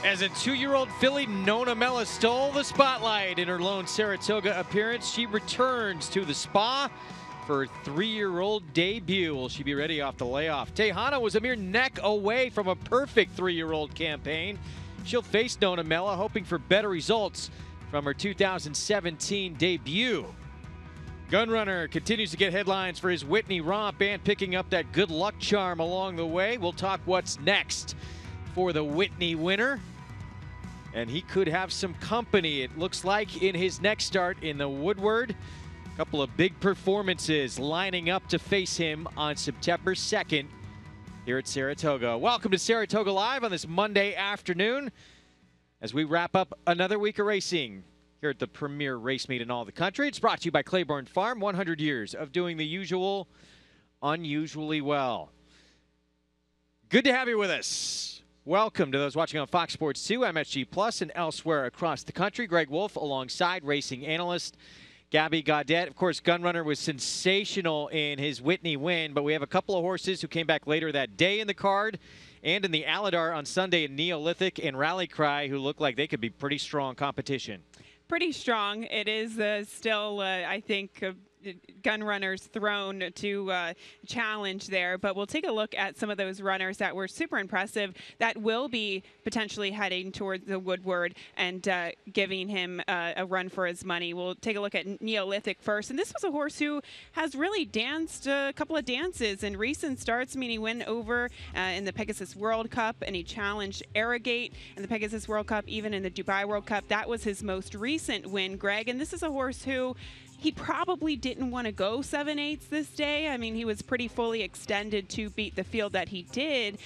As a 2-year-old filly, Nona Mella stole the spotlight in her lone Saratoga appearance. She returns to the spa for her 3-year-old debut. Will she be ready off the layoff? Tejana was a mere neck away from a perfect 3-year-old campaign. She'll face Nona Mella, hoping for better results from her 2017 debut. Gunrunner continues to get headlines for his Whitney romp and picking up that good luck charm along the way. We'll talk what's next for the Whitney winner. And he could have some company, it looks like, in his next start in the Woodward. A couple of big performances lining up to face him on September 2nd here at Saratoga. Welcome to Saratoga Live on this Monday afternoon as we wrap up another week of racing here at the premier race meet in all the country. It's brought to you by Claiborne Farm, 100 years of doing the usual unusually well. Good to have you with us. Welcome to those watching on Fox Sports 2, MSG Plus, and elsewhere across the country. Greg Wolf alongside racing analyst Gabby Gaudet. Of course, Gunrunner was sensational in his Whitney win, but we have a couple of horses who came back later that day in the card and in the Aladar on Sunday in Neolithic and Rally Cry, who look like they could be pretty strong competition. Pretty strong. It is still, I think, Gunrunner's throne to challenge there, but we'll take a look at some of those runners that were super impressive that will be potentially heading towards the Woodward and giving him a run for his money. We'll take a look at Neolithic first, and this was a horse who has really danced a couple of dances in recent starts. I mean, he went over in the Pegasus World Cup and he challenged Arrogate in the Pegasus World Cup, even in the Dubai World Cup. That was his most recent win, Greg, and this is a horse who he probably didn't want to go 7/8 this day. I mean, he was pretty fully extended to beat the field that he did.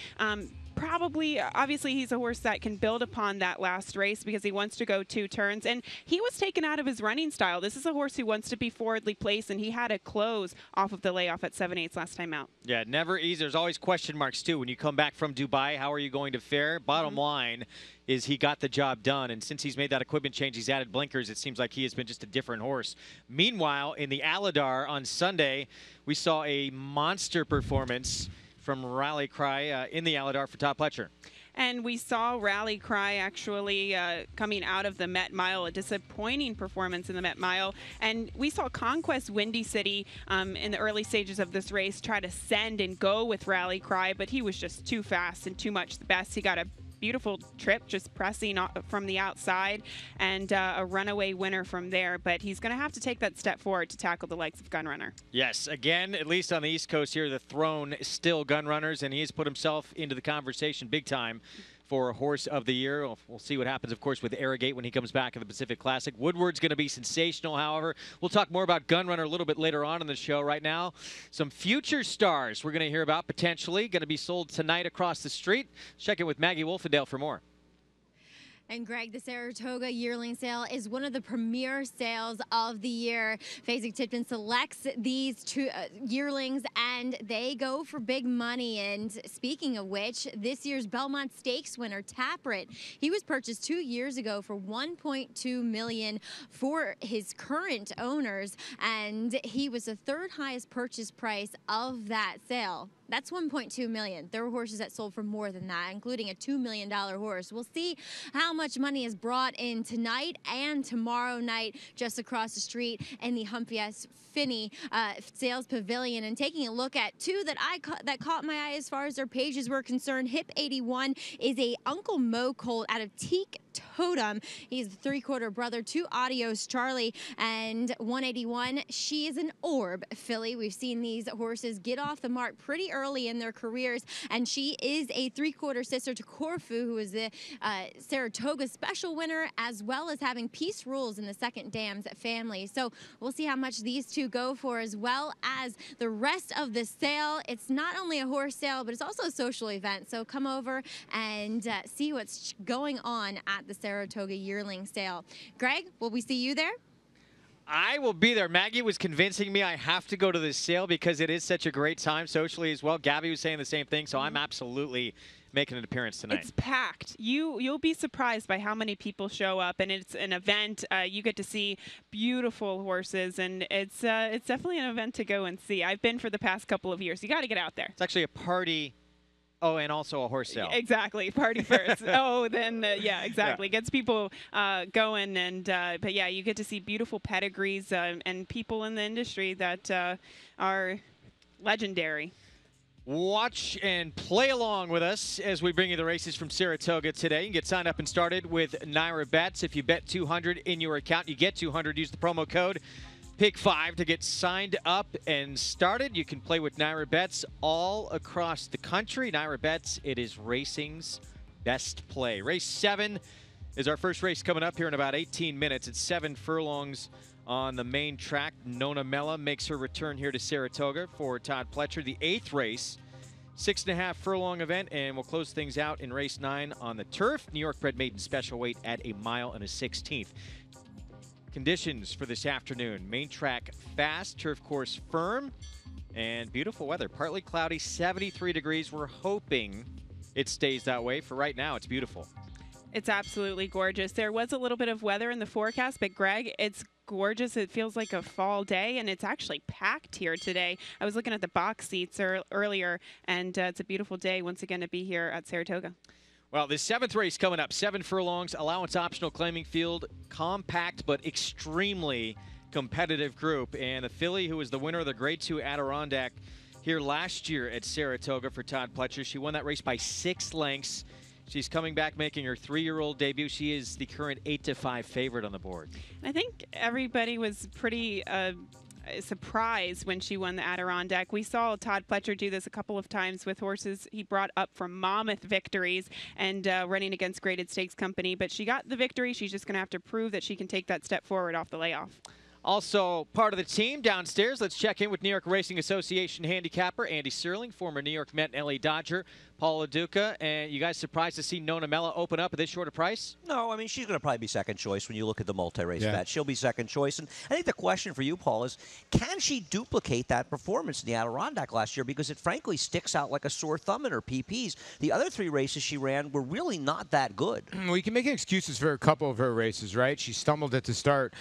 Obviously, he's a horse that can build upon that last race because he wants to go 2 turns. And he was taken out of his running style. This is a horse who wants to be forwardly placed, and he had a close off of the layoff at 7/8 last time out. Yeah, never easy. There's always question marks, too. When you come back from Dubai, how are you going to fare? Bottom line is he got the job done, and since he's made that equipment change, he's added blinkers, it seems like he has been just a different horse. Meanwhile, in the Aladar on Sunday, we saw a monster performance from Rally Cry in the Aladar for Todd Pletcher. And we saw Rally Cry actually coming out of the Met Mile, a disappointing performance in the Met Mile. And we saw Conquest Windy City in the early stages of this race try to send and go with Rally Cry, but he was just too fast and too much the best. He got a beautiful trip, just pressing from the outside, and a runaway winner from there. But he's going to have to take that step forward to tackle the likes of Gunrunner. Yes, again, at least on the East Coast here, the throne is still Gunrunner's, and he has put himself into the conversation big time for Horse of the Year. We'll see what happens, of course, with Arrogate when he comes back in the Pacific Classic. Woodward's going to be sensational, however. We'll talk more about Gunrunner a little bit later on in the show. Right now, some future stars we're going to hear about potentially going to be sold tonight across the street. Check in with Maggie Wolfendale for more. And Greg, the Saratoga yearling sale is one of the premier sales of the year. Fasig-Tipton selects these 2 yearlings, and they go for big money. And speaking of which, this year's Belmont Stakes winner, Kaprat, he was purchased 2 years ago for $1.2 million for his current owners, and he was the 3rd highest purchase price of that sale. That's $1.2 million. There were horses that sold for more than that, including a $2 million horse. We'll see how much money is brought in tonight and tomorrow night just across the street in the Humpy S. Finney Sales Pavilion. And taking a look at 2 that caught my eye as far as their pages were concerned. Hip 81 is a Uncle Mo colt out of Teak Totem. He's the 3/4 brother to Adios Charlie. And 181, she is an Orb filly. We've seen these horses get off the mark pretty early in their careers, and she is a 3/4 sister to Corfu, who is the Saratoga special winner, as well as having Peace Rules in the Second Dams family. So we'll see how much these 2 go for, as well as the rest of the sale. It's not only a horse sale, but it's also a social event. So come over and see what's going on at the Saratoga yearling sale. Greg, will we see you there? I will be there. Maggie was convincing me I have to go to this sale because it is such a great time socially as well. Gabby was saying the same thing, so I'm absolutely making an appearance tonight. It's packed. You'll be surprised by how many people show up, and it's an event. You get to see beautiful horses, and it's definitely an event to go and see. I've been for the past couple of years. You got to get out there. It's actually a party Oh, and also a horse sale. Exactly, party first. Oh, then yeah, exactly. Gets people going, and but yeah, you get to see beautiful pedigrees and people in the industry that are legendary. Watch and play along with us as we bring you the races from Saratoga today. You can get signed up and started with Naira Bets. If you bet 200 in your account, you get 200. Use the promo code PIG5 to get signed up and started. You can play with Naira Bets all across the country. Naira Bets, it is racing's best play. Race 7 is our first race coming up here in about 18 minutes. It's 7 furlongs on the main track. Nona Mella makes her return here to Saratoga for Todd Pletcher. The 8th race, 6.5 furlong event, and we'll close things out in race 9 on the turf. New York bred maiden special weight at 1 1/16. Conditions for this afternoon: main track fast, turf course firm, and beautiful weather. Partly cloudy, 73 degrees. We're hoping it stays that way. For right now, it's beautiful. It's absolutely gorgeous. There was a little bit of weather in the forecast, but Greg, it's gorgeous. It feels like a fall day, and it's actually packed here today. I was looking at the box seats earlier, and it's a beautiful day once again to be here at Saratoga. Well, the 7th race coming up, 7 furlongs, allowance optional claiming field, compact but extremely competitive group. And a filly who was the winner of the Grade 2 Adirondack here last year at Saratoga for Todd Pletcher. She won that race by 6 lengths. She's coming back making her 3-year-old debut. She is the current 8-5 favorite on the board. I think everybody was pretty surprised when she won the Adirondack. We saw Todd Pletcher do this a couple of times with horses he brought up from Monmouth victories and running against Graded Stakes Company. But she got the victory. She's just going to have to prove that she can take that step forward off the layoff. Also part of the team downstairs, let's check in with New York Racing Association handicapper Andy Yearling, former New York Met and LA Dodger, Paul LaDuca. And you guys surprised to see Nona Mella open up at this short a price? No, I mean, she's going to probably be second choice when you look at the multi-race bet. She'll be second choice. And I think the question for you, Paul, is can she duplicate that performance in the Adirondack last year? Because it frankly sticks out like a sore thumb in her PPs. The other 3 races she ran were really not that good. Well, you can make excuses for a couple of her races, right? She stumbled at the start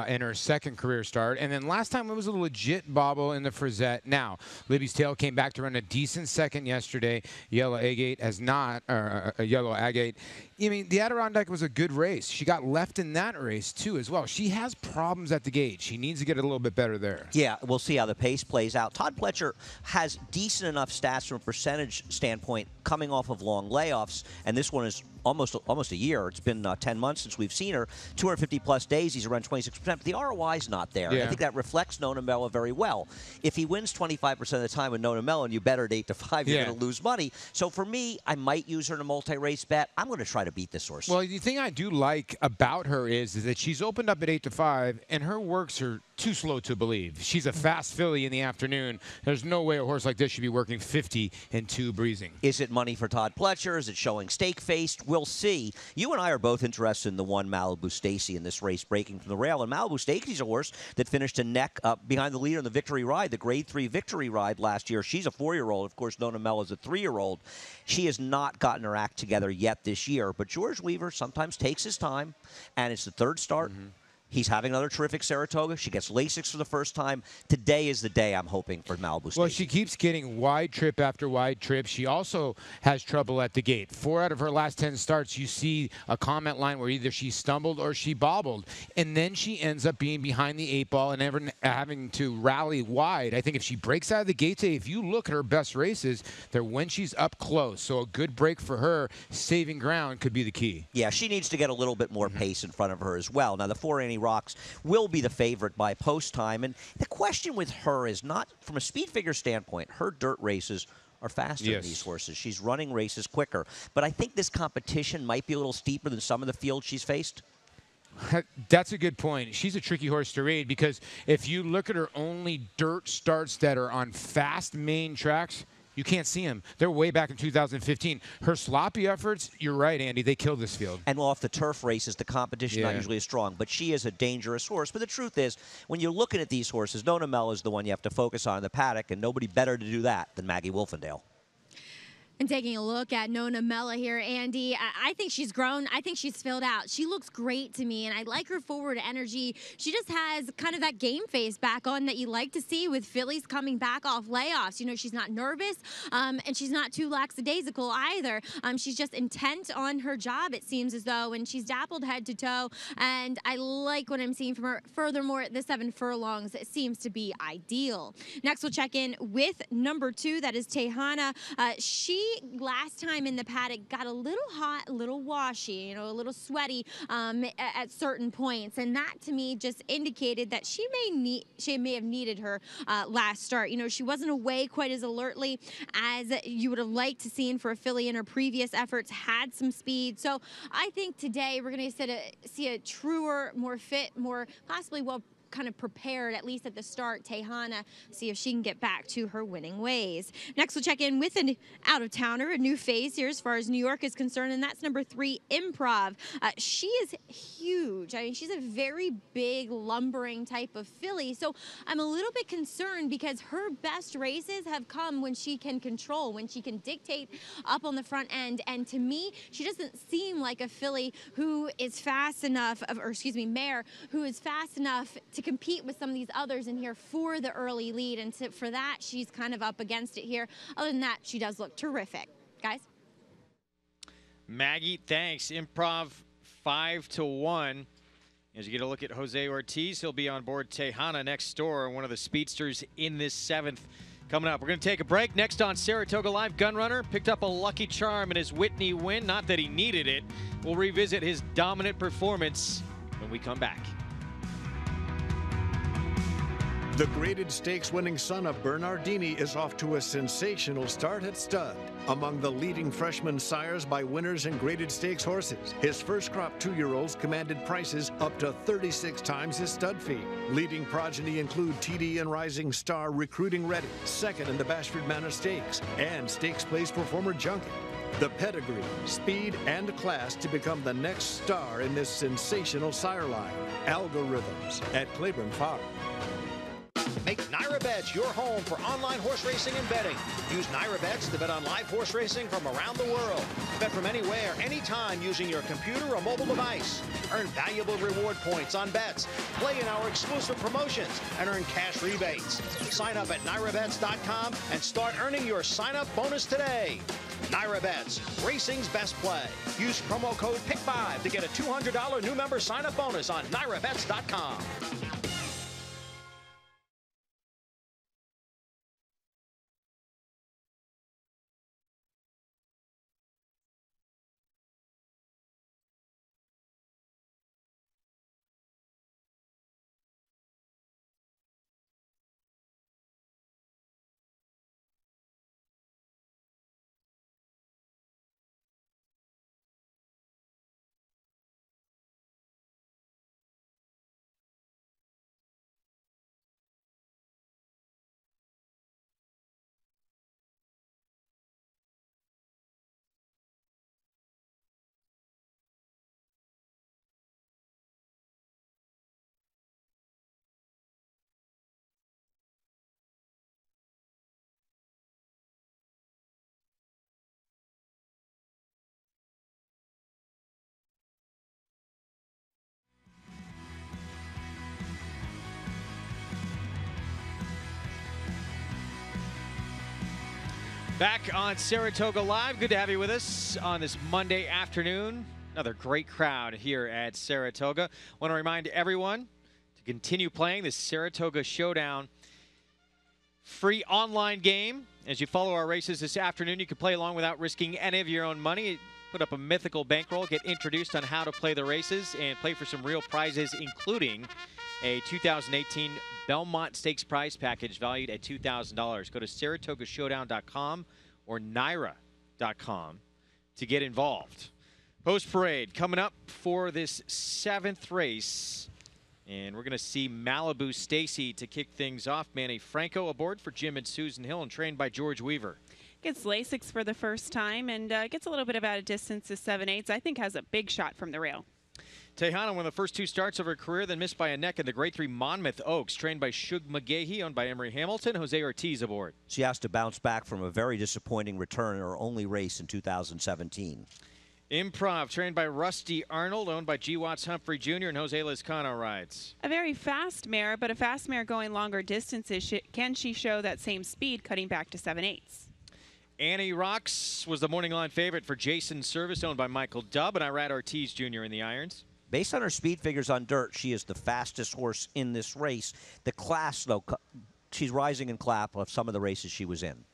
in her second career start. And then last time it was a legit bobble in the Frisette. Now, Libby's Tail came back to run a decent second yesterday. Yellow Agate has not, a Yellow Agate. I mean, the Adirondack was a good race. She got left in that race, too, as well. She has problems at the gate. She needs to get a little bit better there. Yeah, we'll see how the pace plays out. Todd Pletcher has decent enough stats from a percentage standpoint coming off of long layoffs, and this one is almost a year. It's been 10 months since we've seen her. 250-plus days, he's around 26%, but the ROI is not there. Yeah. I think that reflects Nona Mella very well. If he wins 25% of the time with Nona Mella and you bet her at 8-5, you're going to lose money. So for me, I might use her in a multi-race bet. I'm going to try to beat this horse. Well, the thing I do like about her is that she's opened up at 8-5, and her works are too slow to believe. She's a fast filly in the afternoon. There's no way a horse like this should be working 50 and 2 breezing. Is it money for Todd Pletcher? Is it showing stake-faced? We'll see. You and I are both interested in the one Malibu Stacy in this race breaking from the rail. And Malibu Stacy's a horse that finished a neck up behind the leader in the victory ride, the Grade 3 victory ride last year. She's a 4-year-old. Of course, Nona Mella is a 3-year-old. She has not gotten her act together yet this year. But George Weaver sometimes takes his time, and it's the 3rd start. He's having another terrific Saratoga. She gets Lasix for the first time. Today is the day I'm hoping for Malibu Stacy. Well, she keeps getting wide trip after wide trip. She also has trouble at the gate. 4 out of her last 10 starts, you see a comment line where either she stumbled or she bobbled. And then she ends up being behind the 8 ball and never having to rally wide. I think if she breaks out of the gate today, if you look at her best races, they're when she's up close. So a good break for her, saving ground, could be the key. Yeah, she needs to get a little bit more pace in front of her as well. Now, the 4 Annie Rocks will be the favorite by post time. And the question with her is not from a speed figure standpoint. Her dirt races are faster than these horses. She's running races quicker. But I think this competition might be a little steeper than some of the fields she's faced. That's a good point. She's a tricky horse to read because if you look at her only dirt starts that are on fast main tracks, you can't see them. They're way back in 2015. Her sloppy efforts, you're right, Andy, they killed this field. And off the turf races, the competition not usually as strong. But she is a dangerous horse. But the truth is, when you're looking at these horses, Nona Mella is the one you have to focus on in the paddock, and nobody better to do that than Maggie Wolfendale. And taking a look at Nona Mella here, Andy, I think she's grown. I think she's filled out. She looks great to me, and I like her forward energy. She just has kind of that game face back on that you like to see with fillies coming back off layoffs. You know, she's not nervous, and she's not too lackadaisical either. She's just intent on her job, it seems as though, and she's dappled head to toe, and I like what I'm seeing from her. Furthermore, the 7 furlongs seems to be ideal. Next, we'll check in with number 2. That is Tejana. She last time in the paddock got a little hot, a little washy, you know, a little sweaty at certain points, and that to me just indicated that she may have needed her last start. You know, she wasn't away quite as alertly as you would have liked to seen for a filly in her previous efforts. Had some speed, so I think today we're going to see a truer, more fit, more possibly well kind of prepared, at least at the start, Tejana, see if she can get back to her winning ways. Next, we'll check in with an out-of-towner, a new face here as far as New York is concerned, and that's number 3, Improv. She is huge. I mean, she's a very big, lumbering type of filly, so I'm a little bit concerned because her best races have come when she can control, when she can dictate up on the front end, and to me, she doesn't seem like a filly who is fast enough, or excuse me, mare, who is fast enough to compete with some of these others in here for the early lead, and for that she's kind of up against it here. Other than that, she does look terrific. Guys? Maggie, thanks. Improv 5-1. As you get a look at Jose Ortiz, he'll be on board Tejana next door, one of the speedsters in this 7th. Coming up, we're going to take a break. Next on Saratoga Live, Gunrunner picked up a lucky charm in his Whitney win. Not that he needed it. We'll revisit his dominant performance when we come back. The graded stakes winning son of Bernardini is off to a sensational start at stud. Among the leading freshman sires by winners in graded stakes horses, his first crop 2-year-olds commanded prices up to 36 times his stud fee. Leading progeny include TD and Rising Star Recruiting Ready, second in the Bashford Manor Stakes, and stakes placed for former Junket. The pedigree, speed, and class to become the next star in this sensational sire line. Algorithms at Claiborne Farm. Make NyraBets your home for online horse racing and betting. Use NyraBets to bet on live horse racing from around the world. Bet from anywhere, anytime using your computer or mobile device. Earn valuable reward points on bets. Play in our exclusive promotions and earn cash rebates. Sign up at NyraBets.com and start earning your sign-up bonus today. NyraBets, racing's best play. Use promo code PICK5 to get a $200 new member sign-up bonus on NyraBets.com. Back on Saratoga Live. Good to have you with us on this Monday afternoon. Another great crowd here at Saratoga. Want to remind everyone to continue playing the Saratoga Showdown free online game. As you follow our races this afternoon, you can play along without risking any of your own money. Put up a mythical bankroll, get introduced on how to play the races, and play for some real prizes, including a 2018 Belmont Stakes prize package valued at $2,000. Go to SaratogaShowdown.com or Naira.com to get involved. Post parade coming up for this 7th race. And we're going to see Malibu Stacy to kick things off. Manny Franco aboard for Jim and Susan Hill and trained by George Weaver. Gets Lasix for the first time and gets a little bit of out of distance to 7/8. I think has a big shot from the rail. Tejana won the first 2 starts of her career, then missed by a neck in the Grade 3 Monmouth Oaks, trained by Shug McGahee, owned by Emery Hamilton. Jose Ortiz aboard. She has to bounce back from a very disappointing return in her only race in 2017. Improv, trained by Rusty Arnold, owned by G. Watts Humphrey Jr. and Jose Lizcano rides. A very fast mare, but a fast mare going longer distances. Can she show that same speed, cutting back to 7/8? Annie Rocks was the morning line favorite for Jason Service, owned by Michael Dubb, and Irad Ortiz Jr. in the irons. Based on her speed figures on dirt, she is the fastest horse in this race. The class, though, she's rising in class of some of the races she was in.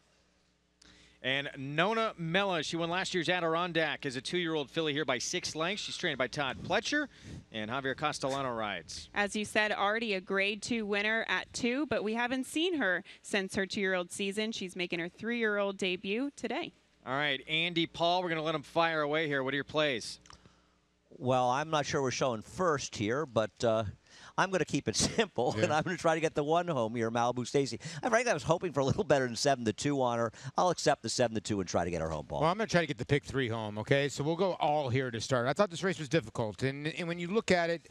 And Nona Mella, she won last year's Adirondack as a 2-year-old filly here by 6 lengths. She's trained by Todd Pletcher, and Javier Castellano rides. As you said, already a Grade 2 winner at 2, but we haven't seen her since her 2-year-old season. She's making her 3-year-old debut today. All right, Andy, Paul, we're going to let them fire away here. What are your plays? Well, I'm not sure we're showing first here, but I'm going to keep it simple, and I'm going to try to get the 1 home here, Malibu Stacy. Frankly, I was hoping for a little better than 7-2 on her. I'll accept the 7-2 and try to get her home, Paul. Well, I'm going to try to get the pick 3 home, okay? So we'll go all here to start. I thought this race was difficult, and when you look at it,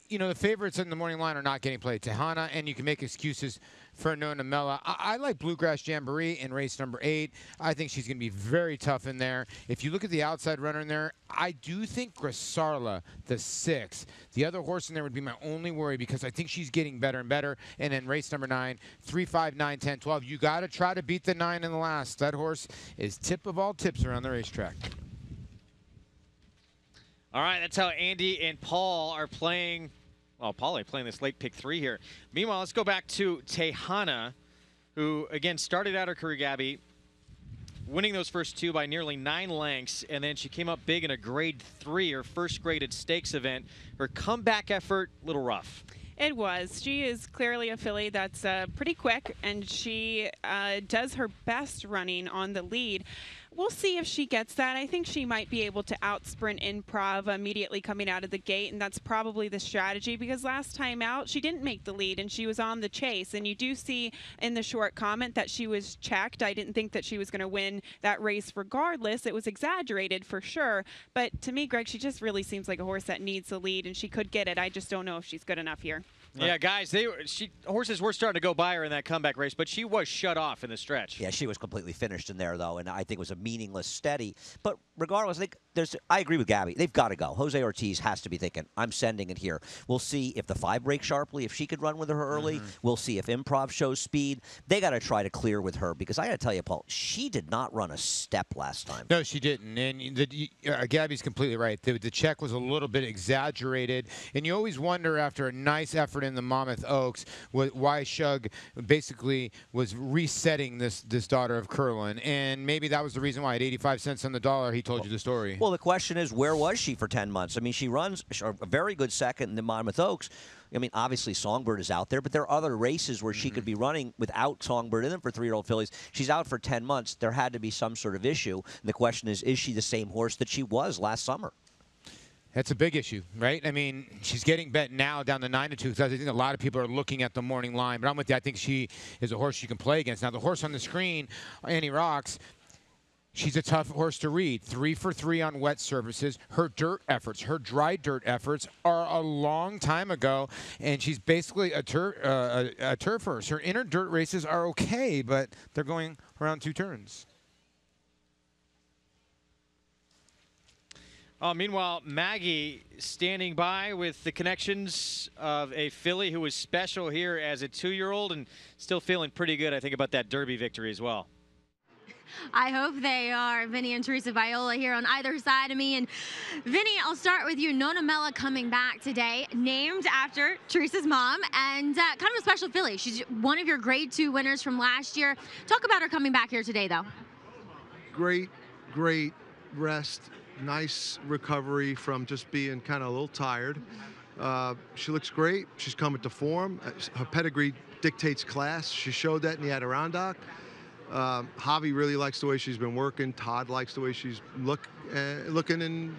you know, the favorites in the morning line are not getting played. Tejana, and you can make excuses for Nona Mella. I like Bluegrass Jamboree in race number 8. I think she's going to be very tough in there. If you look at the outside runner in there, I do think Grisarla, the 6th, the other horse in there would be my only worry because I think she's getting better and better. And in race number 9, 3, 5, 9, 10, 12, you got to try to beat the 9 in the last. That horse is tip of all tips around the racetrack. All right, that's how Andy and Paul are playing. Well, Paul playing this late pick 3 here. Meanwhile, let's go back to Tejana, who, again, started out her career, Gabby, winning those first 2 by nearly 9 lengths, and then she came up big in a Grade 3, her first graded stakes event. Her comeback effort, a little rough. It was. She is clearly a filly that's pretty quick, and she does her best running on the lead. We'll see if she gets that. I think she might be able to out-sprint Improv immediately coming out of the gate, and that's probably the strategy because last time out, she didn't make the lead, and she was on the chase. And you do see in the short comment that she was checked. I didn't think that she was going to win that race regardless. It was exaggerated for sure. But to me, Greg, she just really seems like a horse that needs the lead, and she could get it. I just don't know if she's good enough here. Yeah, guys, horses were starting to go by her in that comeback race, but she was shut off in the stretch. Yeah, she was completely finished in there, though, and I think it was a meaningless steady. But regardless, I agree with Gabby. They've got to go. Jose Ortiz has to be thinking, I'm sending it here. We'll see if the 5 breaks sharply, if she could run with her early. We'll see if Improv shows speed. They got to try to clear with her because I got to tell you, Paul, she did not run a step last time. No, she didn't. And Gabby's completely right. The check was a little bit exaggerated. And you always wonder after a nice effort in the Monmouth Oaks why Shug basically was resetting this daughter of Curlin. And maybe that was the reason why at 85 cents on the dollar he told you the story. Well, the question is, where was she for 10 months? I mean, she runs a very good second in the Monmouth Oaks. I mean, obviously Songbird is out there, but there are other races where she could be running without Songbird in them for 3-year-old fillies. She's out for 10 months. There had to be some sort of issue. And the question is she the same horse that she was last summer? That's a big issue, right? I mean, she's getting bet now down to 9-2 because I think a lot of people are looking at the morning line. But I'm with you. I think she is a horse you can play against. Now, the horse on the screen, Annie Rocks, she's a tough horse to read. 3 for 3 on wet surfaces. Her dirt efforts, her dry dirt efforts are a long time ago, and she's basically a turf horse. Her inner dirt races are okay, but they're going around 2 turns. Meanwhile, Maggie standing by with the connections of a filly who was special here as a 2-year-old and still feeling pretty good, I think, about that Derby victory as well. I hope they are. Vinny and Teresa Viola here on either side of me. And Vinny, I'll start with you. Nona Mella coming back today, named after Teresa's mom, and kind of a special filly. She's one of your Grade 2 winners from last year. Talk about her coming back here today, though. Great rest. Nice recovery from just being kind of a little tired. She looks great. She's coming to form. Her pedigree dictates class. She showed that in the Adirondack. Javi really likes the way she's been working. Todd likes the way she's looking, and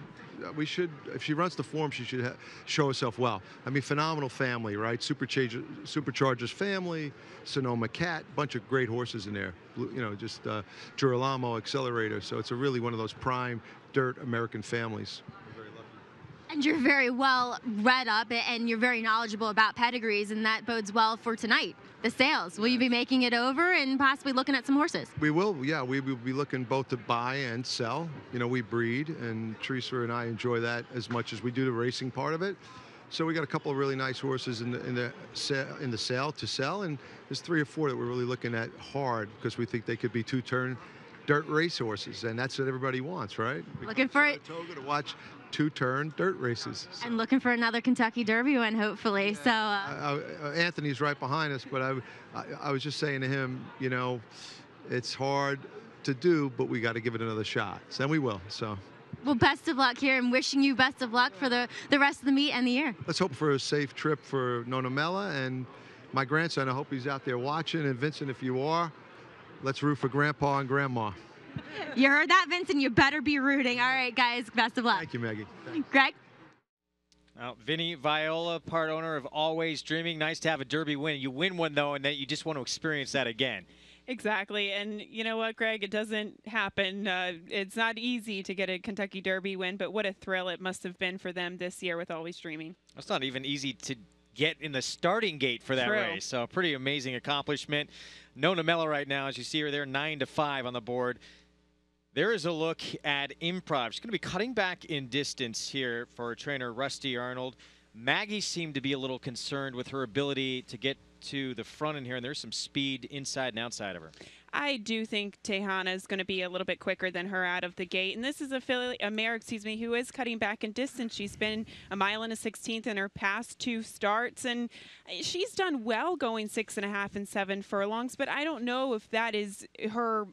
if she runs to form, she should show herself well. I mean, phenomenal family, right? Superchargers family, Sonoma Cat, bunch of great horses in there. You know, just Girolamo Accelerator. So it's really one of those prime dirt American families. We're very lucky. And you're very well read up, and you're very knowledgeable about pedigrees, and that bodes well for tonight, the sales. Will you be making it over and possibly looking at some horses? We will, yeah. We will be looking both to buy and sell. You know, we breed, and Teresa and I enjoy that as much as we do the racing part of it. So we got a couple of really nice horses in the sale to sell, and there's 3 or 4 that we're really looking at hard because we think they could be 2-turn dirt race horses, and that's what everybody wants, right? Looking for it. Saratoga to watch 2-turn dirt races. And looking for another Kentucky Derby win, hopefully. So Anthony's right behind us, but I was just saying to him, you know, it's hard to do, but we got to give it another shot. So, and we will. So. Well, best of luck here, and wishing you best of luck for the rest of the meet and the year. Let's hope for a safe trip for Nona Mela and my grandson. I hope he's out there watching. And Vincent, if you are, let's root for Grandpa and Grandma. You heard that, Vincent? You better be rooting. All right, guys, best of luck. Thank you, Maggie. Thanks. Greg? Vinny Viola, part owner of Always Dreaming. Nice to have a Derby win. You win one, though, and then you just want to experience that again. Exactly. And you know what, Greg? It doesn't happen. It's not easy to get a Kentucky Derby win, but what a thrill it must have been for them this year with Always Dreaming. It's not even easy to get in the starting gate for that True. race. So pretty amazing accomplishment. Nona Mela right now, as you see her there, 9-5 on the board. There is a look at Improv. She's going to be cutting back in distance here for trainer Rusty Arnold. Maggie seemed to be a little concerned with her ability to get to the front in here, and there's some speed inside and outside of her. I do think Tejana is going to be a little bit quicker than her out of the gate. And this is a mare, who is cutting back in distance. She's been 1 1/16 in her past 2 starts, and she's done well going 6.5 and 7 furlongs, but I don't know if that is her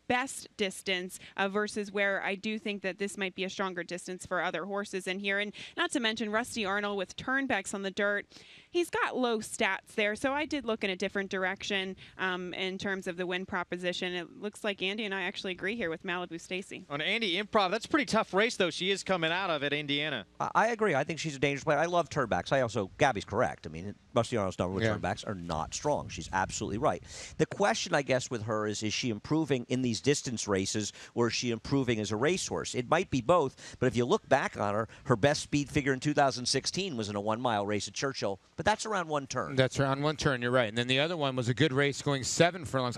best distance versus where I do think that this might be a stronger distance for other horses in here. And not to mention Rusty Arnold with turnbacks on the dirt. He's got low stats there, so I did look in a different direction in terms of the win proposition. It looks like Andy and I actually agree here with Malibu Stacy. On Andy Improv, that's a pretty tough race, though. She is coming out of at Indiana. I agree. I think she's a dangerous player. I love turnbacks. Gabby's correct. I mean, Rusty Arnold's number with turnbacks are not strong. She's absolutely right. The question, I guess, with her is she improving in these distance races, or is she improving as a racehorse? It might be both, but if you look back on her, her best speed figure in 2016 was in a 1-mile race at Churchill, but that's around 1 turn. That's around 1 turn, you're right. And then the other one was a good race going 7 furlongs.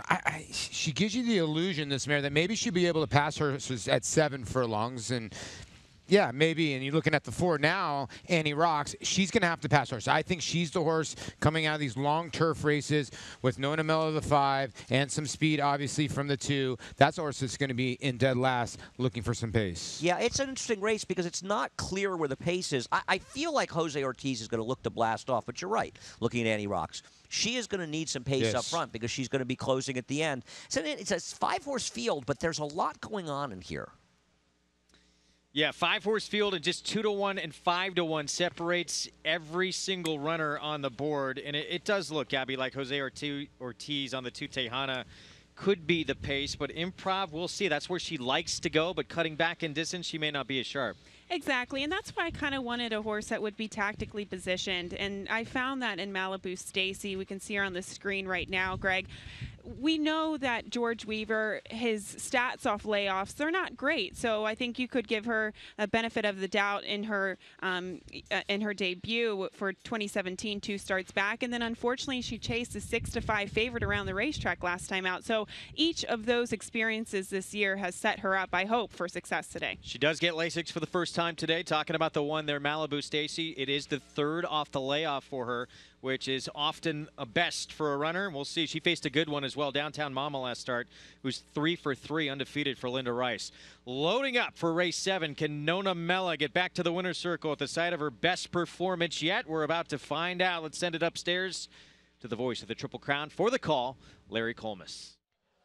She gives you the illusion, this mare, that maybe she'll be able to pass her at 7 furlongs. And yeah, maybe. And you're looking at the 4 now, Annie Rocks. She's going to have to pass her. So I think she's the horse coming out of these long turf races with Nona Mela the 5 and some speed, obviously, from the 2. That's a horse that's going to be in dead last looking for some pace. Yeah, it's an interesting race because it's not clear where the pace is. I feel like Jose Ortiz is going to look to blast off, but you're right, looking at Annie Rocks. She is going to need some pace up front because she's going to be closing at the end. So it's a 5-horse field, but there's a lot going on in here. Yeah, 5-horse field, and just 2-1 and 5-1 separates every single runner on the board. And it does look, Gabby, like Jose Ortiz on the 2 Tejana could be the pace, but Improv, we'll see. That's where she likes to go, but cutting back in distance, she may not be as sharp. Exactly, and that's why I kind of wanted a horse that would be tactically positioned, and I found that in Malibu Stacy. We can see her on the screen right now, Greg. We know that George Weaver, his stats off layoffs, they're not great, so I think you could give her a benefit of the doubt in her debut for 2017, 2 starts back, and then unfortunately she chased a 6-5 favorite around the racetrack last time out. So each of those experiences this year has set her up, I hope, for success today. She does get Lasix for the first time today. Talking about the one there, Malibu Stacy, it is the 3rd off the layoff for her, which is often a best for a runner. We'll see. She faced a good one as well, Downtown Mama last start, who's 3 for 3, undefeated for Linda Rice. Loading up for race 7, can Nona Mela get back to the winner's circle at the site of her best performance yet? We're about to find out. Let's send it upstairs to the voice of the Triple Crown for the call, Larry Colmus.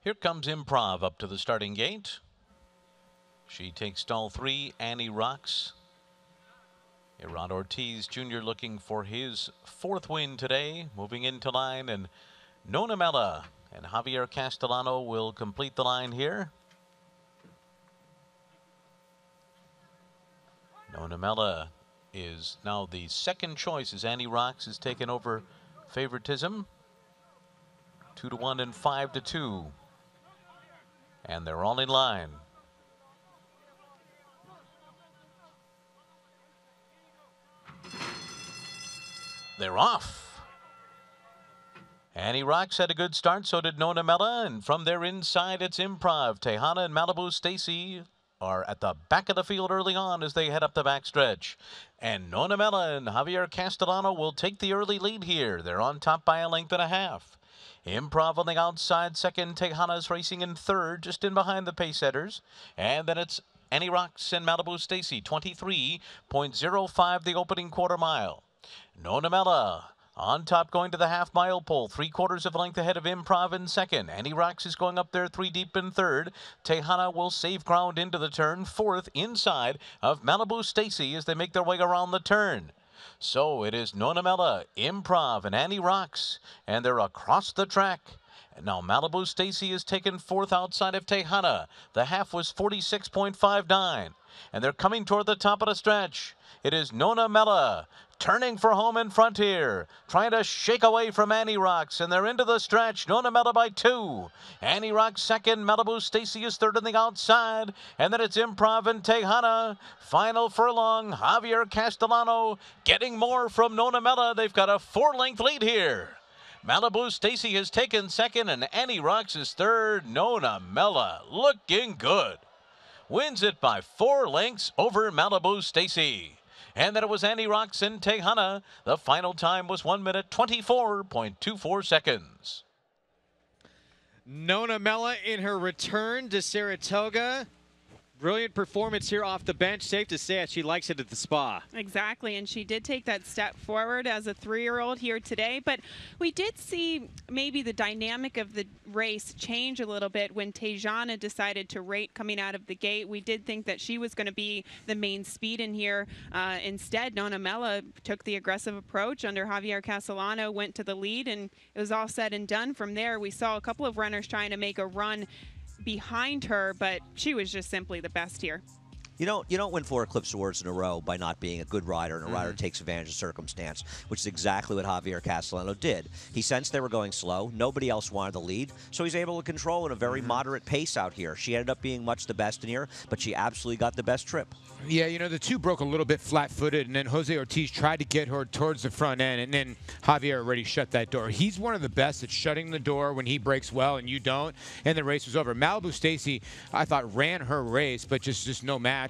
Here comes Improv up to the starting gate. She takes stall 3, Annie Rocks. Rod Ortiz Jr. looking for his 4th win today, moving into line, and Nona Mela and Javier Castellano will complete the line here. Nona Mela is now the 2nd choice as Annie Rocks has taken over favoritism. 2-1 and 5-2. And they're all in line. They're off. Annie Rocks had a good start, so did Nona Mella, and from their inside, it's Improv. Tejana and Malibu Stacy are at the back of the field early on as they head up the backstretch. And Nona Mella and Javier Castellano will take the early lead here. They're on top by a length and a half. Improv on the outside, second. Tejana's racing in third, just in behind the pace setters. And then it's Annie Rocks and Malibu Stacy, 23.05 the opening quarter mile. Nona Mella on top going to the half-mile pole, 3/4 of a length ahead of Improv in second. Annie Rocks is going up there 3 deep in third. Tejana will save ground into the turn, fourth inside of Malibu Stacy as they make their way around the turn. So it is Nona Mella, Improv, and Annie Rocks, and they're across the track. And now Malibu Stacy is taken fourth outside of Tejana. The half was 46.59, and they're coming toward the top of the stretch. It is Nona Mella turning for home in front here, trying to shake away from Annie Rocks, and they're into the stretch. Nona Mella by 2. Annie Rocks second. Malibu Stacy is third on the outside, and then it's Improv and Tejana. Final furlong, Javier Castellano getting more from Nona Mella. They've got a 4-length lead here. Malibu Stacy has taken second, and Annie Rocks is third. Nona Mella looking good. Wins it by 4 lengths over Malibu Stacy. And then it was Annie Rocks and Tejana. The final time was 1 minute 24.24 seconds. Nona Mella in her return to Saratoga. Brilliant performance here off the bench. Safe to say it, she likes it at the Spa. Exactly, and she did take that step forward as a 3-year-old here today. But we did see maybe the dynamic of the race change a little bit when Tejana decided to rate coming out of the gate. We did think that she was going to be the main speed in here. Instead, Nona Mella took the aggressive approach under Javier Castellano, went to the lead, and it was all said and done. From there, we saw a couple of runners trying to make a run behind her, but she was just simply the best here. You don't win 4 Eclipse Awards in a row by not being a good rider, and a rider takes advantage of circumstance, which is exactly what Javier Castellano did. He sensed they were going slow. Nobody else wanted the lead, so he's able to control at a very moderate pace out here. She ended up being much the best in here, but she absolutely got the best trip. Yeah, you know, the two broke a little bit flat-footed, and then Jose Ortiz tried to get her towards the front end, and then Javier already shut that door. He's one of the best at shutting the door when he breaks well and you don't, and the race was over. Malibu Stacy, I thought, ran her race, but just no match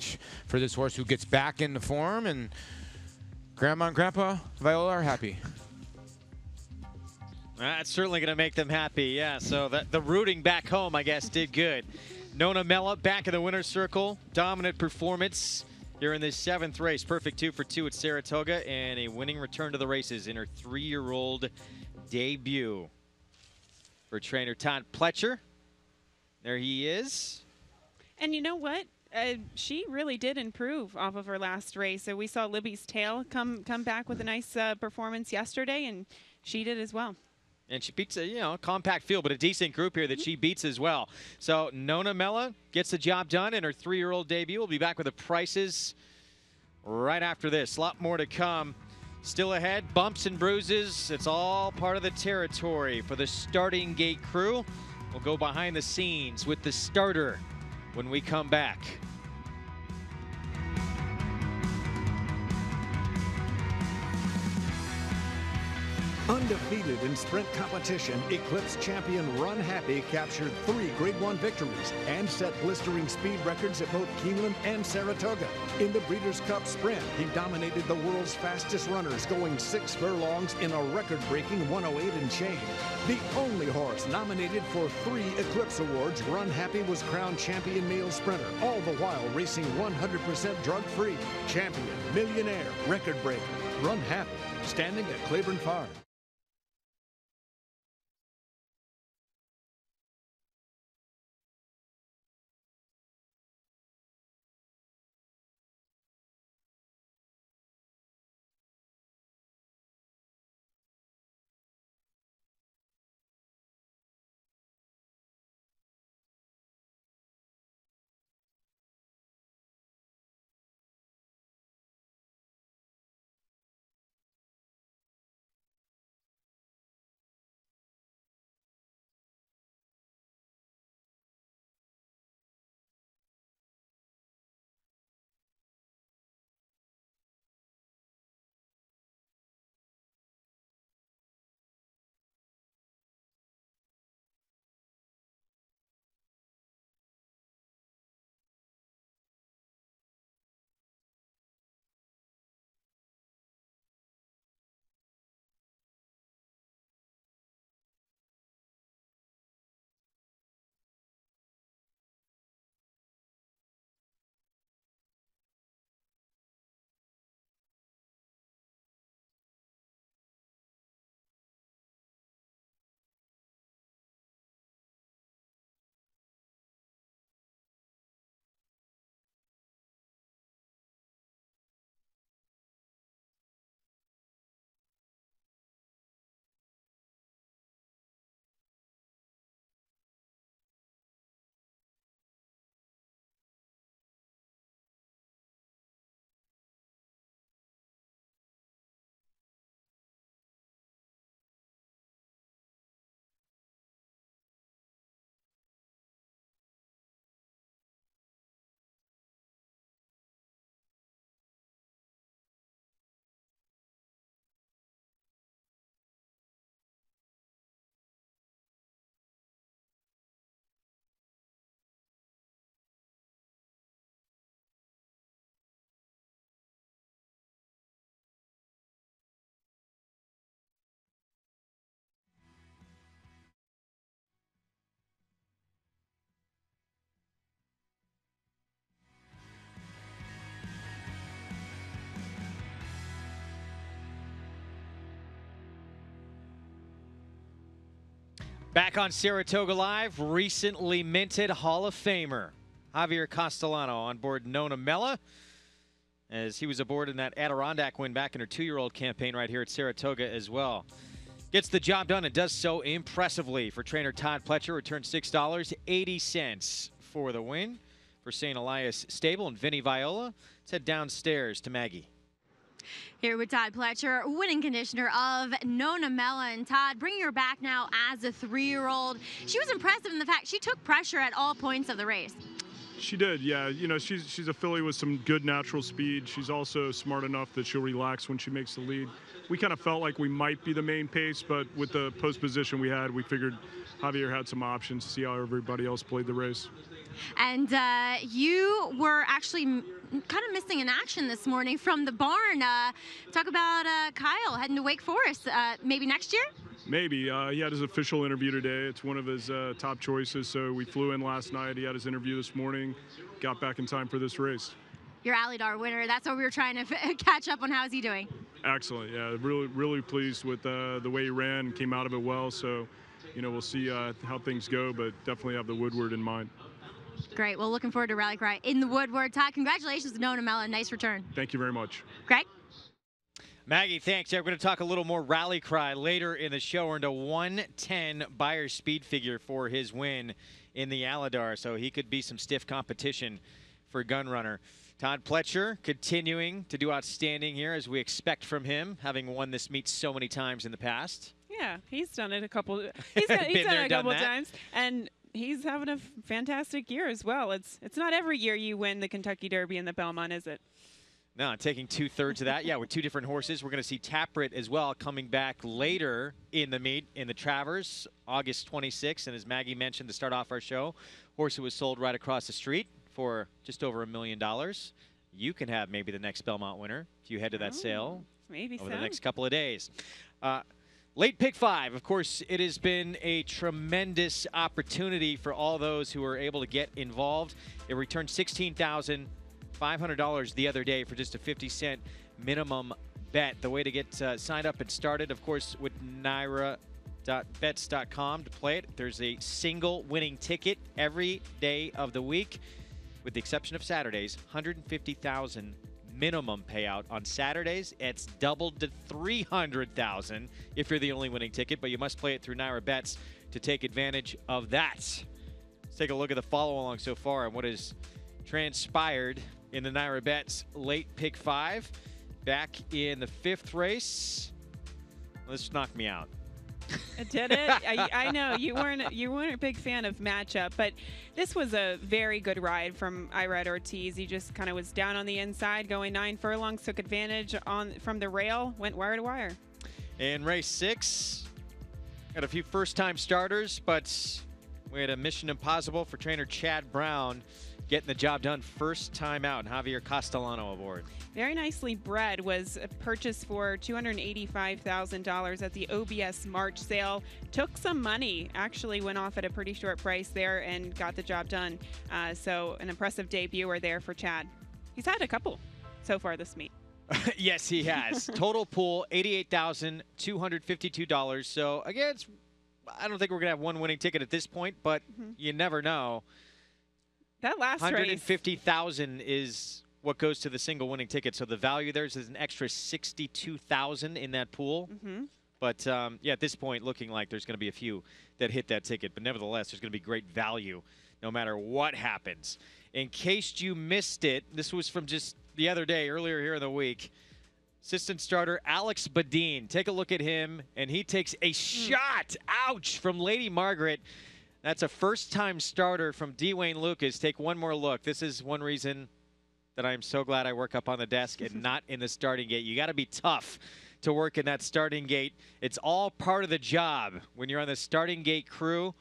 for this horse who gets back into form, and Grandma and Grandpa Viola are happy. That's certainly going to make them happy, yeah. So the rooting back home, I guess, did good. Nona Mella back in the winner's circle. Dominant performance here in this 7th race. Perfect 2 for 2 at Saratoga, and a winning return to the races in her 3-year-old debut. For trainer Todd Pletcher, there he is. And you know what? She really did improve off of her last race. So we saw Libby's Tail come back with a nice performance yesterday, and she did as well. And she beats a compact field, but a decent group here that she beats as well. So Nona Mella gets the job done in her 3-year-old debut. We'll be back with the prices right after this. A lot more to come. Still ahead, bumps and bruises. It's all part of the territory for the starting gate crew. We'll go behind the scenes with the starter when we come back. Undefeated in sprint competition, Eclipse champion Run Happy captured 3 Grade 1 victories and set blistering speed records at both Keeneland and Saratoga. In the Breeders' Cup Sprint, he dominated the world's fastest runners, going 6 furlongs in a record-breaking 108 and change. The only horse nominated for 3 Eclipse Awards, Run Happy was crowned champion male sprinter, all the while racing 100% drug-free. Champion, millionaire, record breaker, Run Happy, standing at Claiborne Farm. Back on Saratoga Live, recently minted Hall of Famer Javier Castellano on board Nona Mella, as he was aboard in that Adirondack win back in her 2-year-old campaign right here at Saratoga as well. Gets the job done and does so impressively for trainer Todd Pletcher. Returns $6.80 for the win for St. Elias Stable. And Vinny Viola, let's head downstairs to Maggie. Here with Todd Pletcher, winning conditioner of Nona Mella. And Todd, bringing her back now as a 3-year-old. She was impressive in the fact she took pressure at all points of the race. She did, yeah. You know, she's a filly with some good natural speed. She's also smart enough that she'll relax when she makes the lead. We kind of felt like we might be the main pace, but with the post position we had, we figured Javier had some options to see how everybody else played the race. And you were actually kind of missing in action this morning from the barn. Talk about Kyle heading to Wake Forest. Maybe next year? Maybe. He had his official interview today. It's one of his top choices, so we flew in last night. He had his interview this morning, got back in time for this race. Your Alydar winner. That's what we were trying to catch up on. How is he doing? Excellent. Yeah, really pleased with the way he ran and came out of it well. So, you know, we'll see how things go, but definitely have the Woodward in mind. Great. Well, looking forward to Rally Cry in the Woodward. Todd, congratulations to Nona Mella. Nice return. Thank you very much. Greg? Maggie, thanks. Yeah, we're going to talk a little more Rally Cry later in the show. Earned a 110 Buyer speed figure for his win in the Alydar, so he could be some stiff competition for Gunrunner. Todd Pletcher continuing to do outstanding here, as we expect from him, having won this meet so many times in the past. Yeah, he's done it a couple. He's done it a couple times, and he's having a fantastic year as well. It's not every year you win the Kentucky Derby and the Belmont, is it? No, taking 2/3 of that. Yeah, with 2 different horses. We're going to see Kaprat as well coming back later in the meet in the Travers, August 26th. And as Maggie mentioned to start off our show, horse who was sold right across the street for just over $1 million. You can have maybe the next Belmont winner if you head to that sale maybe over the next couple of days. Late pick 5. Of course, it has been a tremendous opportunity for all those who are able to get involved. It returned $16,500 the other day for just a 50-cent minimum bet. The way to get signed up and started, of course, with NYRA.bets.com to play it. There's a single winning ticket every day of the week, with the exception of Saturdays. $150,000 minimum payout on Saturdays. It's doubled to $300,000 if you're the only winning ticket, but you must play it through NYRA Bets to take advantage of that. Let's take a look at the follow-along so far and what has transpired in the NYRA Bets late pick 5. Back in the 5th race. This knocked me out. Did it? I know you weren't a big fan of matchup, but this was a very good ride from Irad Ortiz. He just kind of was down on the inside, going 9 furlongs, took advantage from the rail, went wire to wire. In race 6, got a few first-time starters, but we had a mission impossible for trainer Chad Brown, getting the job done first time out, and Javier Castellano aboard. Very nicely bred, was purchased for $285,000 at the OBS March sale. Took some money, actually went off at a pretty short price there and got the job done. So an impressive debuter there for Chad. He's had a couple so far this meet. Yes, he has. Total pool, $88,252. So again, I don't think we're going to have one winning ticket at this point, but you never know. That last race, $150,000 is what goes to the single winning ticket. So the value there is an extra $62,000 in that pool. But yeah, at this point, looking like there's going to be a few that hit that ticket. But nevertheless, there's going to be great value no matter what happens. In case you missed it, this was from just the other day, earlier here in the week. Assistant starter Alex Badine. Take a look at him, and he takes a shot. Ouch, from Lady Margaret. That's a first-time starter from Dwayne Lucas. Take one more look. This is one reason that I'm so glad I work up on the desk and not in the starting gate. You got to be tough to work in that starting gate. It's all part of the job when you're on the starting gate crew,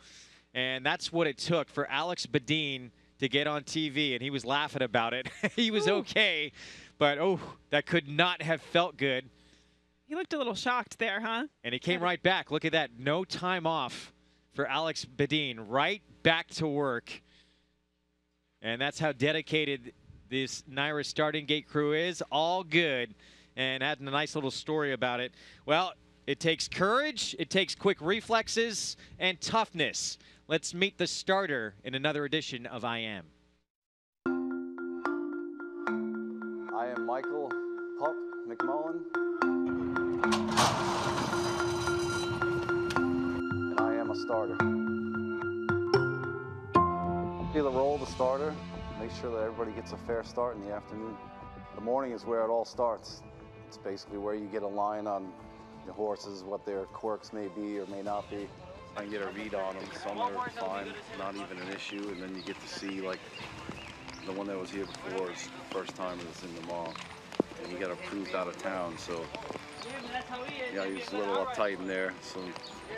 and that's what it took for Alex Badine to get on TV, and he was laughing about it. He was okay, but that could not have felt good. He looked a little shocked there, huh? And he came right back. Look at that. No time off for Alex Badine, right back to work. And that's how dedicated this NYRA starting gate crew is. All good. And had a nice little story about it. Well, It takes courage, it takes quick reflexes, and toughness. Let's meet the starter in another edition of I Am. I am Michael Pup McMullen, and I am a starter. Be the role of the starter, make sure that everybody gets a fair start in the afternoon. The morning is where it all starts. It's basically where you get a line on the horses, what their quirks may be or may not be. I can get a read on them. Some are fine, not even an issue, and then you get to see, like, the one that was here before is the first time it was in the mall, and he got approved out of town, so yeah, he was a little uptight in there, so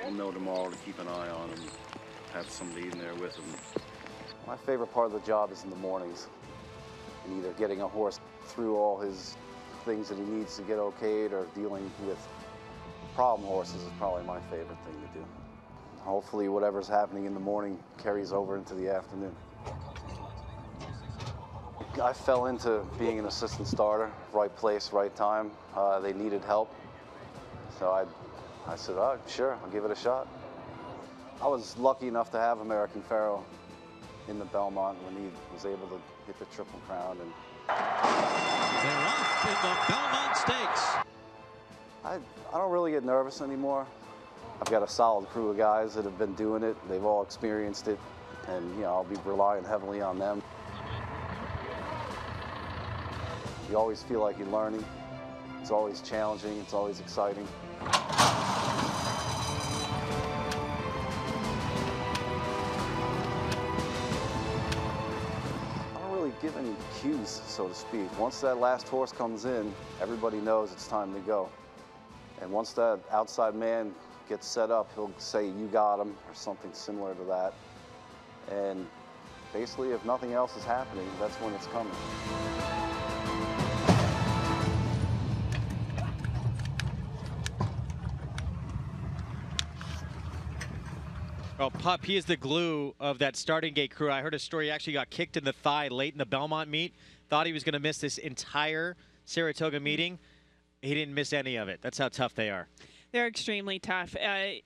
we'll know tomorrow to keep an eye on him, have somebody in there with him. My favorite part of the job is in the mornings, and either getting a horse through all his things that he needs to get okayed or dealing with problem horses is probably my favorite thing to do. Hopefully whatever's happening in the morning carries over into the afternoon. I fell into being an assistant starter, right place, right time. They needed help, so I said, oh, sure, I'll give it a shot. I was lucky enough to have American Pharoah in the Belmont when he was able to hit the Triple Crown. And they're off in the Belmont Stakes. I don't really get nervous anymore. I've got a solid crew of guys that have been doing it. They've all experienced it, and you know, I'll be relying heavily on them. You always feel like you're learning. It's always challenging. It's always exciting. Give any cues, so to speak. Once that last horse comes in, everybody knows it's time to go. And once that outside man gets set up, he'll say, you got him, or something similar to that. And basically, if nothing else is happening, that's when it's coming. Well, Pup, he is the glue of that starting gate crew. I heard a story he actually got kicked in the thigh late in the Belmont meet. Thought he was going to miss this entire Saratoga meeting. He didn't miss any of it. That's how tough they are. They're extremely tough.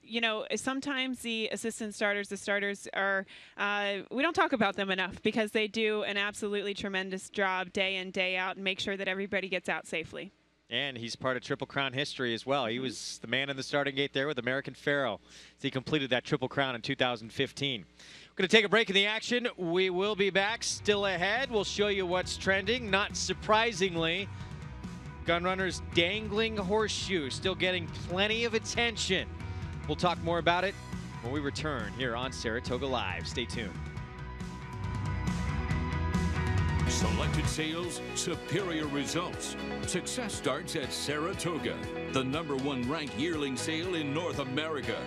You know, sometimes the assistant starters, the starters are, we don't talk about them enough because they do an absolutely tremendous job day in, day out and make sure that everybody gets out safely. And he's part of Triple Crown history as well. He was the man in the starting gate there with American Pharoah as he completed that Triple Crown in 2015. We're going to take a break in the action. We will be back. Still ahead, we'll show you what's trending. Not surprisingly, Gunrunner's dangling horseshoe still getting plenty of attention. We'll talk more about it when we return here on Saratoga Live. Stay tuned. Selected sales, superior results. Success starts at Saratoga, the #1 ranked yearling sale in North America.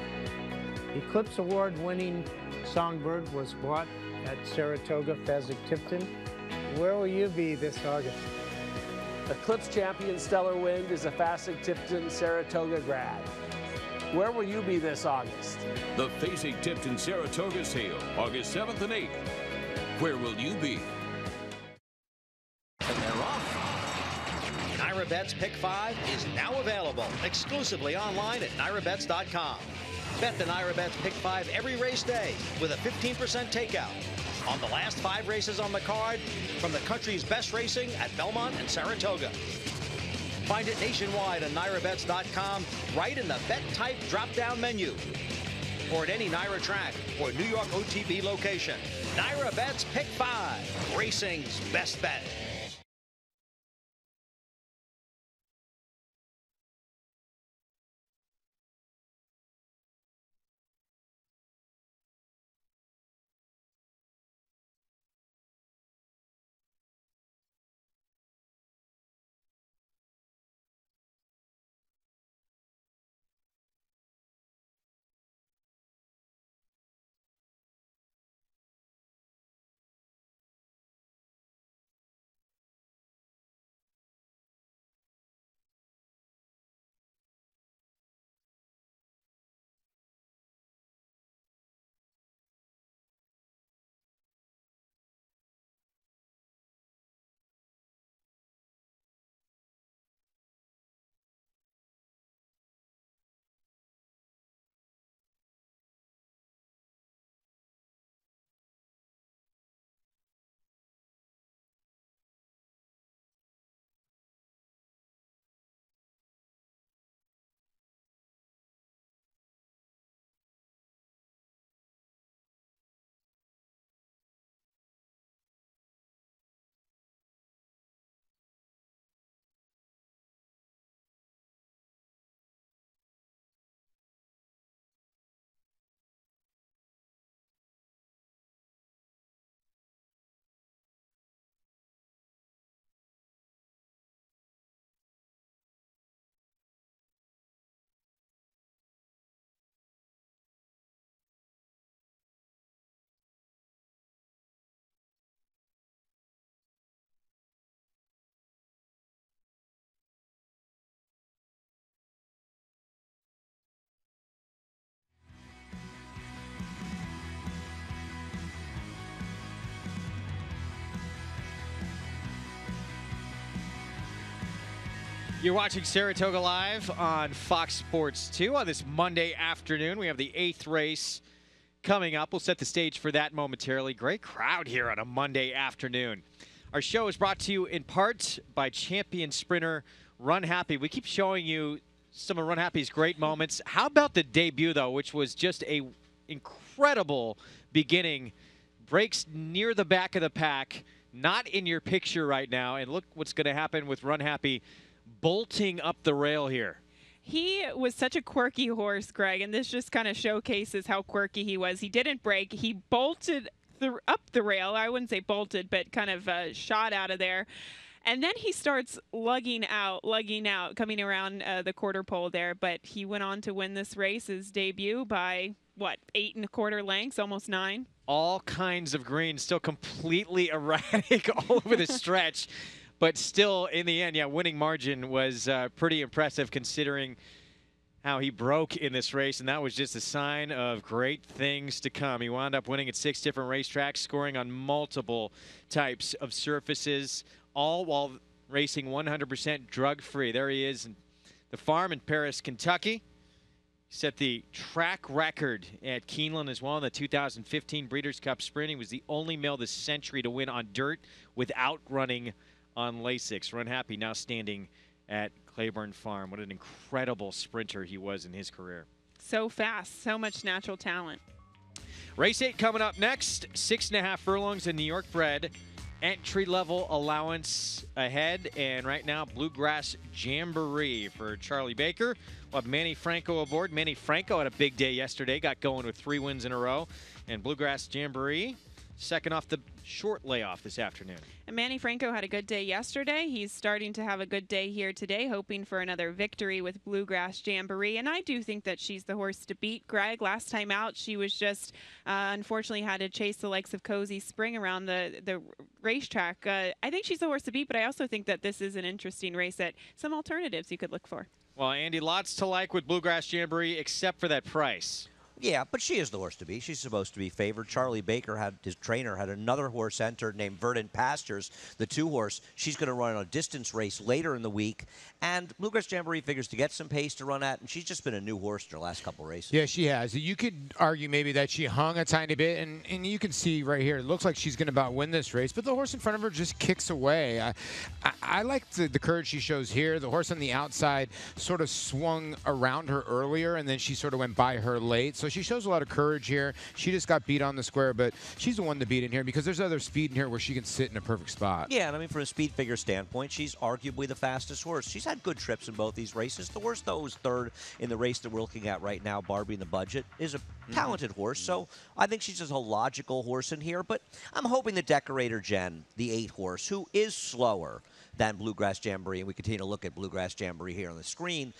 Eclipse Award-winning Songbird was bought at Saratoga Fasig-Tipton. Where will you be this August? Eclipse champion Stellar Wind is a Fasig-Tipton Saratoga grad. Where will you be this August? The Fasig-Tipton Saratoga sale, August 7th and 8th. Where will you be? And they're off. NyraBet's Pick 5 is now available exclusively online at NyraBets.com. Bet the NyraBet's Pick 5 every race day with a 15% takeout on the last 5 races on the card from the country's best racing at Belmont and Saratoga. Find it nationwide on NyraBets.com right in the Bet Type drop-down menu or at any Nyra track or New York OTB location. NyraBet's Pick 5, racing's best bet. You're watching Saratoga Live on Fox Sports 2 on this Monday afternoon. We have the 8th race coming up. We'll set the stage for that momentarily. Great crowd here on a Monday afternoon. Our show is brought to you in part by champion sprinter Run Happy. We keep showing you some of Run Happy's great moments. How about the debut, though, which was just a incredible beginning. Breaks near the back of the pack, not in your picture right now. And look what's going to happen with Run Happy bolting up the rail here. He was such a quirky horse, Greg, and this just kind of showcases how quirky he was. He didn't break. He bolted up the rail. I wouldn't say bolted, but kind of shot out of there. And then he starts lugging out, coming around the quarter pole there. But he went on to win this race, his debut, by, what, 8 1/4 lengths, almost 9? All kinds of green, still completely erratic all over the stretch. But still, in the end, yeah, winning margin was pretty impressive considering how he broke in this race, and that was just a sign of great things to come. He wound up winning at 6 different racetracks, scoring on multiple types of surfaces, all while racing 100% drug-free. There he is in the farm in Paris, Kentucky. Set the track record at Keeneland as well in the 2015 Breeders' Cup Sprint. He was the only male this century to win on dirt without running on Lasix. Run Happy now standing at Claiborne Farm. What an incredible sprinter he was in his career. So fast, so much natural talent. Race 8 coming up next. 6.5 furlongs in New York bred. Entry-level allowance ahead. And right now, Bluegrass Jamboree for Charlie Baker. We'll have Manny Franco aboard. Manny Franco had a big day yesterday. Got going with 3 wins in a row. And Bluegrass Jamboree second off the short layoff this afternoon. And Manny Franco had a good day yesterday. He's starting to have a good day here today, hoping for another victory with Bluegrass Jamboree. And I do think that she's the horse to beat, Greg. Last time out, she was just unfortunately had to chase the likes of Cozy Spring around the racetrack. I think she's the horse to beat, but I also think that this is an interesting race that some alternatives you could look for. Well, Andy, lots to like with Bluegrass Jamboree, except for that price. Yeah, but she is the horse to beat. She's supposed to be favored. Charlie Baker, his trainer, had another horse entered named Verdant Pastures, the 2-horse. She's going to run a distance race later in the week. And Bluegrass Jamboree figures to get some pace to run at, and she's just been a new horse in her last couple races. Yeah, she has. You could argue maybe that she hung a tiny bit, and you can see right here, it looks like she's going to about win this race, but the horse in front of her just kicks away. I like the courage she shows here. The horse on the outside sort of swung around her earlier, and then she sort of went by her late. So she shows a lot of courage here. She just got beat on the square, but she's the one to beat in here because there's other speed in here where she can sit in a perfect spot. Yeah, and I mean, from a speed figure standpoint, she's arguably the fastest horse. She's had good trips in both these races. The horse, though, who's third in the race that we're looking at right now, Barbie in the Budget, is a talented horse. So I think she's just a logical horse in here, but I'm hoping that Decorator Jen, the 8-horse, who is slower than Bluegrass Jamboree, and we continue to look at Bluegrass Jamboree here on the screen,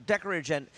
Decorator Jen,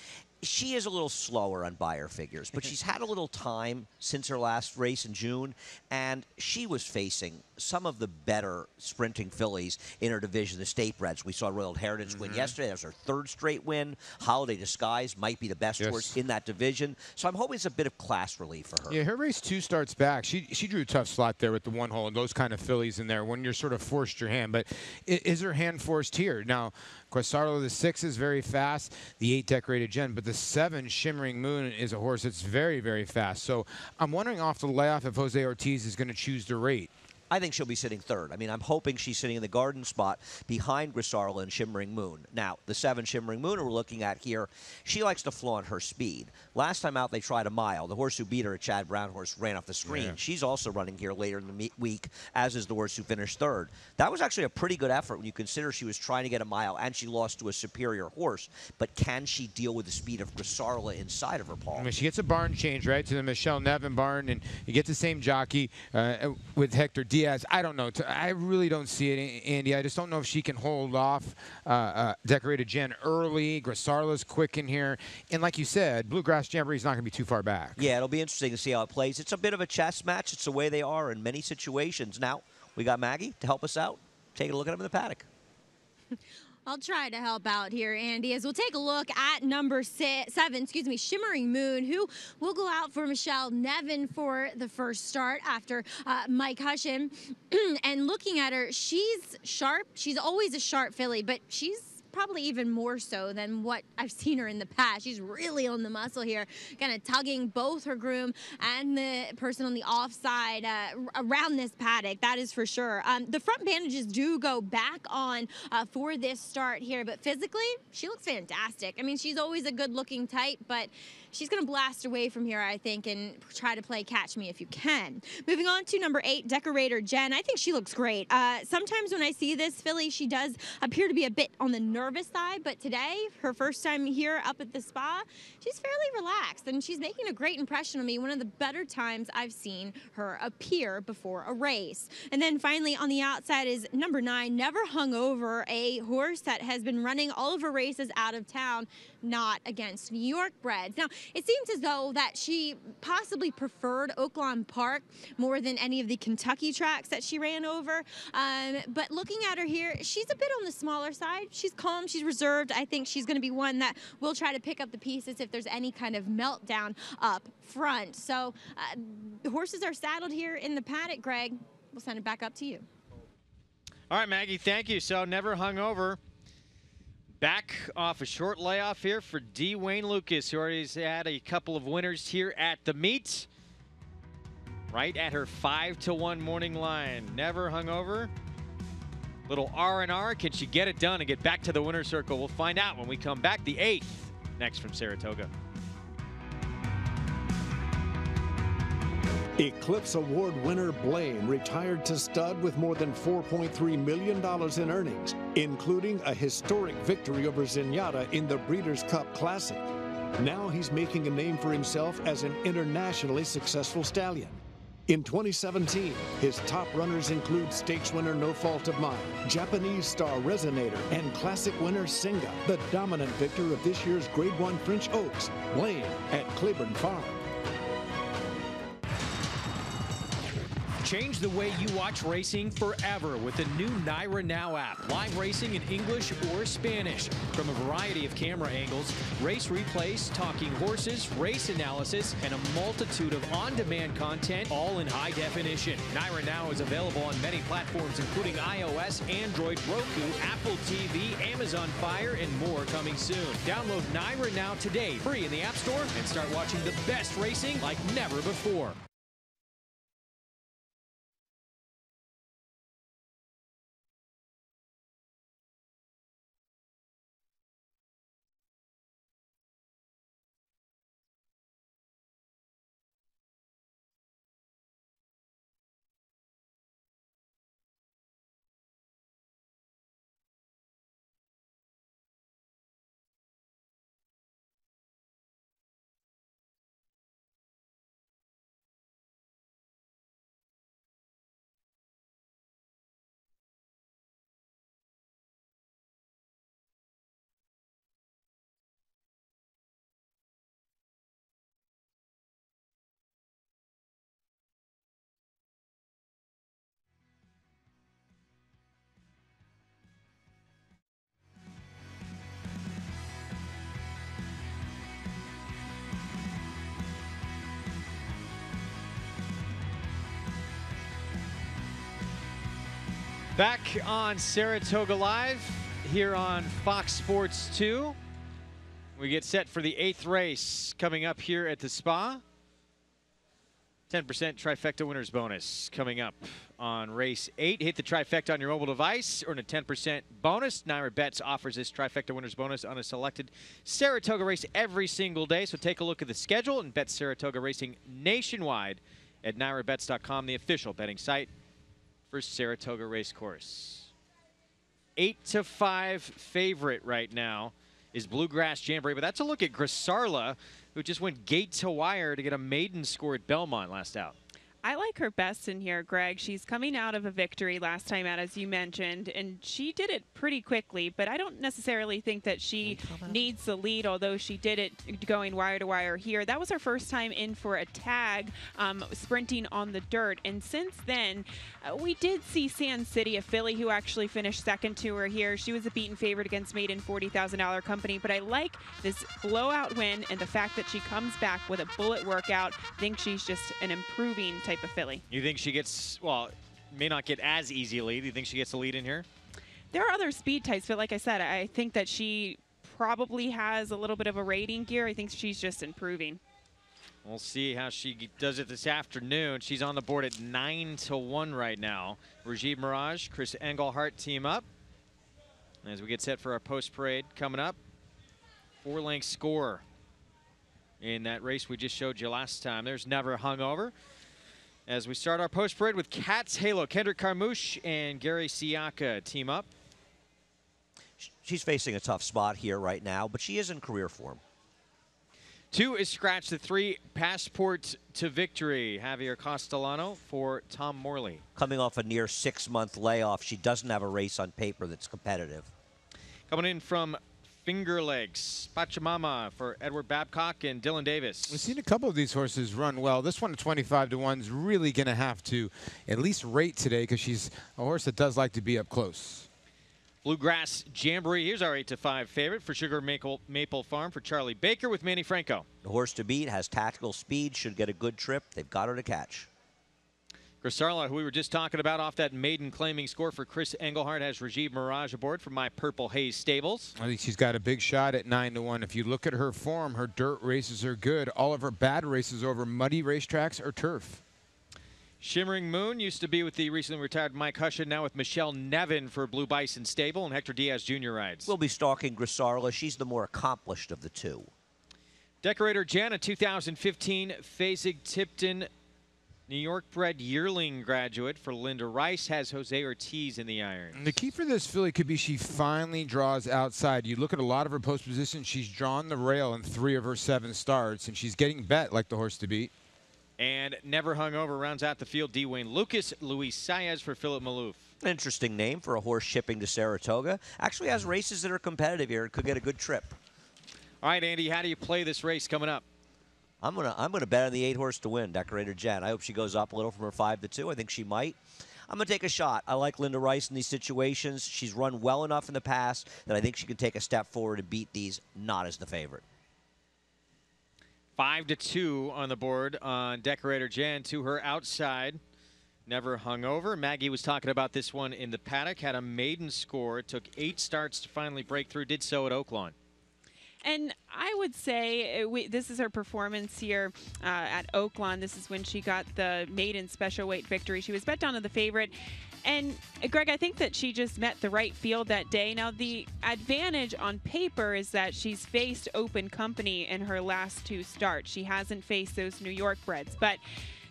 she is a little slower on buyer figures, but she's had a little time since her last race in June, and she was facing some of the better sprinting fillies in her division, the state breds. We saw Royal Heritage win yesterday. That was her 3rd straight win. Holiday Disguise might be the best horse in that division. So I'm hoping it's a bit of class relief for her. Yeah, her race 2 starts back. She drew a tough slot there with the 1 hole and those kind of fillies in there when you're sort of forced your hand. But is her hand forced here? Now, Quasarlo, the 6 is very fast. The 8, Decorated Jen. But the 7, Shimmering Moon, is a horse that's very, very fast. So I'm wondering off the layoff if Jose Ortiz is going to choose to rate. I think she'll be sitting 3rd. I mean, I'm hoping she's sitting in the garden spot behind Grisarla and Shimmering Moon. Now, the 7 Shimmering Moon we're looking at here, she likes to flaunt her speed. Last time out, they tried a mile. The horse who beat her, a Chad Brown horse, ran off the screen. Yeah. She's also running here later in the week, as is the horse who finished 3rd. That was actually a pretty good effort when you consider she was trying to get a mile and she lost to a superior horse. But can she deal with the speed of Grisarla inside of her, Paul? I mean, she gets a barn change, right, to the Michelle Nevin barn, and you get the same jockey with Hector Diaz. I don't know. I really don't see it, Andy. I just don't know if she can hold off Decorated Jen early. Grisarla's quick in here. And like you said, Bluegrass Jamboree is not going to be too far back. Yeah, it'll be interesting to see how it plays. It's a bit of a chess match. It's the way they are in many situations. Now, we got Maggie to help us out. Take a look at them in the paddock. I'll try to help out here, Andy, as we'll take a look at number 7, Shimmering Moon, who will go out for Michelle Nevin for the first start after Mike Hushin. And looking at her, she's sharp. She's always a sharp filly, but she's probably even more so than what I've seen her in the past. She's really on the muscle here, kind of tugging both her groom and the person on the offside around this paddock, that is for sure. The front bandages do go back on for this start here, but physically, she looks fantastic. I mean, she's always a good-looking type, but she's going to blast away from here, I think, and try to play catch me if you can. Moving on to number 8, Decorator Jen. I think she looks great. Sometimes when I see this filly, she does appear to be a bit on the nervous side, but today, her first time here up at the spa, she's fairly relaxed, and she's making a great impression on me. One of the better times I've seen her appear before a race. And then finally, on the outside is number 9, Never Hungover, a horse that has been running all of her races out of town, not against New York breds. Now, it seems as though that she possibly preferred Oaklawn Park more than any of the Kentucky tracks that she ran over. But looking at her here, she's a bit on the smaller side. She's calm, she's reserved. I think she's going to be one that will try to pick up the pieces if there's any kind of meltdown up front. So the horses are saddled here in the paddock, Greg. We'll send it back up to you. All right, Maggie, thank you. So Never Hungover. Back off a short layoff here for D. Wayne Lucas, who already had a couple of winners here at the meet. Right at her 5-1 morning line. Never Hungover. Little R&R. Can she get it done and get back to the winner's circle? We'll find out when we come back. The 8th next from Saratoga. Eclipse Award winner Blame retired to stud with more than $4.3 million in earnings, including a historic victory over Zenyatta in the Breeders' Cup Classic. Now he's making a name for himself as an internationally successful stallion. In 2017, his top runners include stakes winner No Fault of Mine, Japanese star Resonator, and classic winner Singa, the dominant victor of this year's Grade 1 French Oaks. Blame at Claiborne Farm. Change the way you watch racing forever with the new Naira Now app. Live racing in English or Spanish from a variety of camera angles, race replays, talking horses, race analysis, and a multitude of on-demand content, all in high definition. Naira Now is available on many platforms, including iOS, Android, Roku, Apple TV, Amazon Fire, and more coming soon. Download Naira Now today, free in the App Store, and start watching the best racing like never before. Back on Saratoga Live here on Fox Sports 2. We get set for the 8th race coming up here at the Spa. 10% trifecta winners bonus coming up on race 8. Hit the trifecta on your mobile device, earn a 10% bonus. Naira Bets offers this trifecta winners bonus on a selected Saratoga race every single day. So take a look at the schedule and bet Saratoga Racing nationwide at NairaBets.com, the official betting site for Saratoga Racecourse. 8-5 favorite right now is Bluegrass Jamboree, but that's a look at Grisarla, who just went gate to wire to get a maiden score at Belmont last out. I like her best in here, Greg. She's coming out of a victory last time out, as you mentioned, and she did it pretty quickly, but I don't necessarily think that she needs the lead, although she did it going wire to wire here. That was her first time in for a tag, sprinting on the dirt, and since then, we did see Sand City, a filly who actually finished second to her here. She was a beaten favorite against Maiden $40,000 company, but I like this blowout win and the fact that she comes back with a bullet workout. I think she's just an improving type of filly. You think she gets, well, may not get as easy a lead. Do you think she gets a lead in here? There are other speed types, but like I said, I think that she probably has a little bit of a rating gear. I think she's just improving. We'll see how she does it this afternoon. She's on the board at 9-1 right now. Rajiv Mirage, Chris Engelhart team up. As we get set for our post parade coming up, 4-length score in that race we just showed you last time. There's Never Hungover. As we start our post parade with Cat's Halo, Kendrick Carmouche and Gary Siaka team up. She's facing a tough spot here right now, but she is in career form. 2 is Scratch the 3, Passport to Victory. Javier Castellano for Tom Morley. Coming off a near 6-month layoff, she doesn't have a race on paper that's competitive. Coming in from Finger Lakes, Pachamama for Edward Babcock and Dylan Davis. We've seen a couple of these horses run well. This one at 25-1 is really going to have to at least rate today because she's a horse that does like to be up close. Bluegrass Jamboree, here's our 8-5 favorite for Sugar Maple Farm for Charlie Baker with Manny Franco. The horse to beat has tactical speed, should get a good trip. They've got her to catch. Grisarla, who we were just talking about off that maiden claiming score for Chris Engelhart, has Rajiv Mirage aboard from My Purple Haze Stables. I think she's got a big shot at 9-1. If you look at her form, her dirt races are good. All of her bad races over muddy racetracks or turf. Shimmering Moon used to be with the recently retired Mike Hushin, now with Michelle Nevin for Blue Bison Stable, and Hector Diaz Jr. rides. We'll be stalking Grisarla. She's the more accomplished of the two. Decorator Jen, a 2015 Fasig-Tipton New York-bred yearling graduate for Linda Rice, has Jose Ortiz in the irons. And the key for this filly could be she finally draws outside. You look at a lot of her post positions, she's drawn the rail in 3 of her 7 starts, and she's getting bet like the horse to beat. And Never Hungover rounds out the field. D. Wayne Lucas, Luis Saez for Philip Maloof. Interesting name for a horse shipping to Saratoga. Actually has races that are competitive here. Could get a good trip. All right, Andy, how do you play this race coming up? I'm gonna bet on the 8-horse to win, Decorator Jen. I hope she goes up a little from her 5-2. I think she might. I'm going to take a shot. I like Linda Rice in these situations. She's run well enough in the past that I think she can take a step forward and beat these, not as the favorite. 5-2 on the board on Decorator Jen to her outside. Never Hungover. Maggie was talking about this one in the paddock. Had a maiden score. It took 8 starts to finally break through. Did so at Oaklawn. And I would say this is her performance here at Oaklawn. This is when she got the maiden special weight victory. She was bet down to the favorite. And, Greg, I think that she just met the right field that day. Now, the advantage on paper is that she's faced open company in her last 2 starts. She hasn't faced those New York breds. But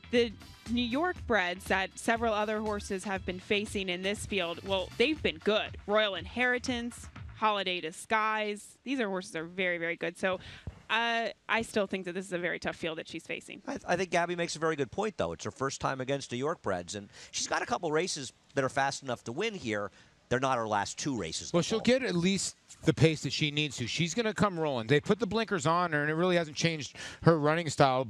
the New York breds that several other horses have been facing in this field, well, they've been good. Royal Inheritance, Holiday Disguise. These horses are very, very good. So I still think that this is a very tough field that she's facing. I think Gabby makes a very good point, though. It's her first time against New York breds, and she's got a couple races that are fast enough to win here. They're not her last 2 races. Well, she'll get at least the pace that she needs to. She's going to come rolling. They put the blinkers on her, and it really hasn't changed her running style.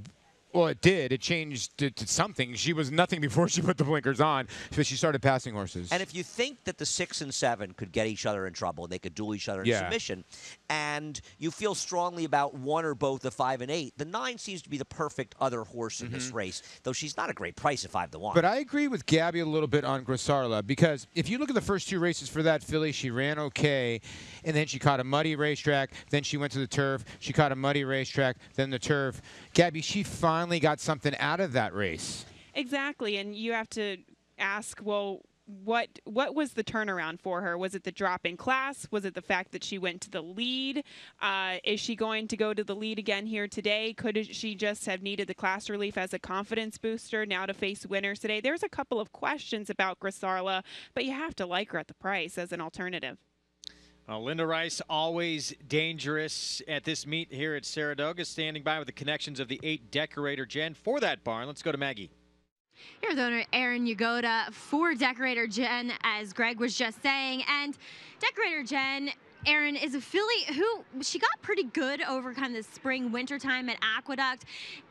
Well, it did. It changed to something. She was nothing before she put the blinkers on, but she started passing horses. And if you think that the 6 and 7 could get each other in trouble, and they could duel each other in submission, and you feel strongly about one or both the 5 and 8, the 9 seems to be the perfect other horse in this race, though she's not a great price at 5-1. But I agree with Gabby a little bit on Grisarla, because if you look at the first 2 races for that filly, she ran okay, and then she caught a muddy racetrack, then she went to the turf, she caught a muddy racetrack, then the turf. Gabby, she finally got something out of that race. Exactly, and you have to ask, well, what was the turnaround for her? Was it the drop in class? Was it the fact that she went to the lead? Is she going to go to the lead again here today? Could she just have needed the class relief as a confidence booster now to face winners today? There's a couple of questions about Grisarla, but you have to like her at the price as an alternative. Linda Rice, always dangerous at this meet here at Saratoga, standing by with the connections of the 8 Decorator Jen for that barn. Let's go to Maggie. Here's owner Aaron Yagoda for Decorator Jen, as Greg was just saying. And Decorator Jen, Aaron, is a filly who she got pretty good over kind of the spring winter time at Aqueduct.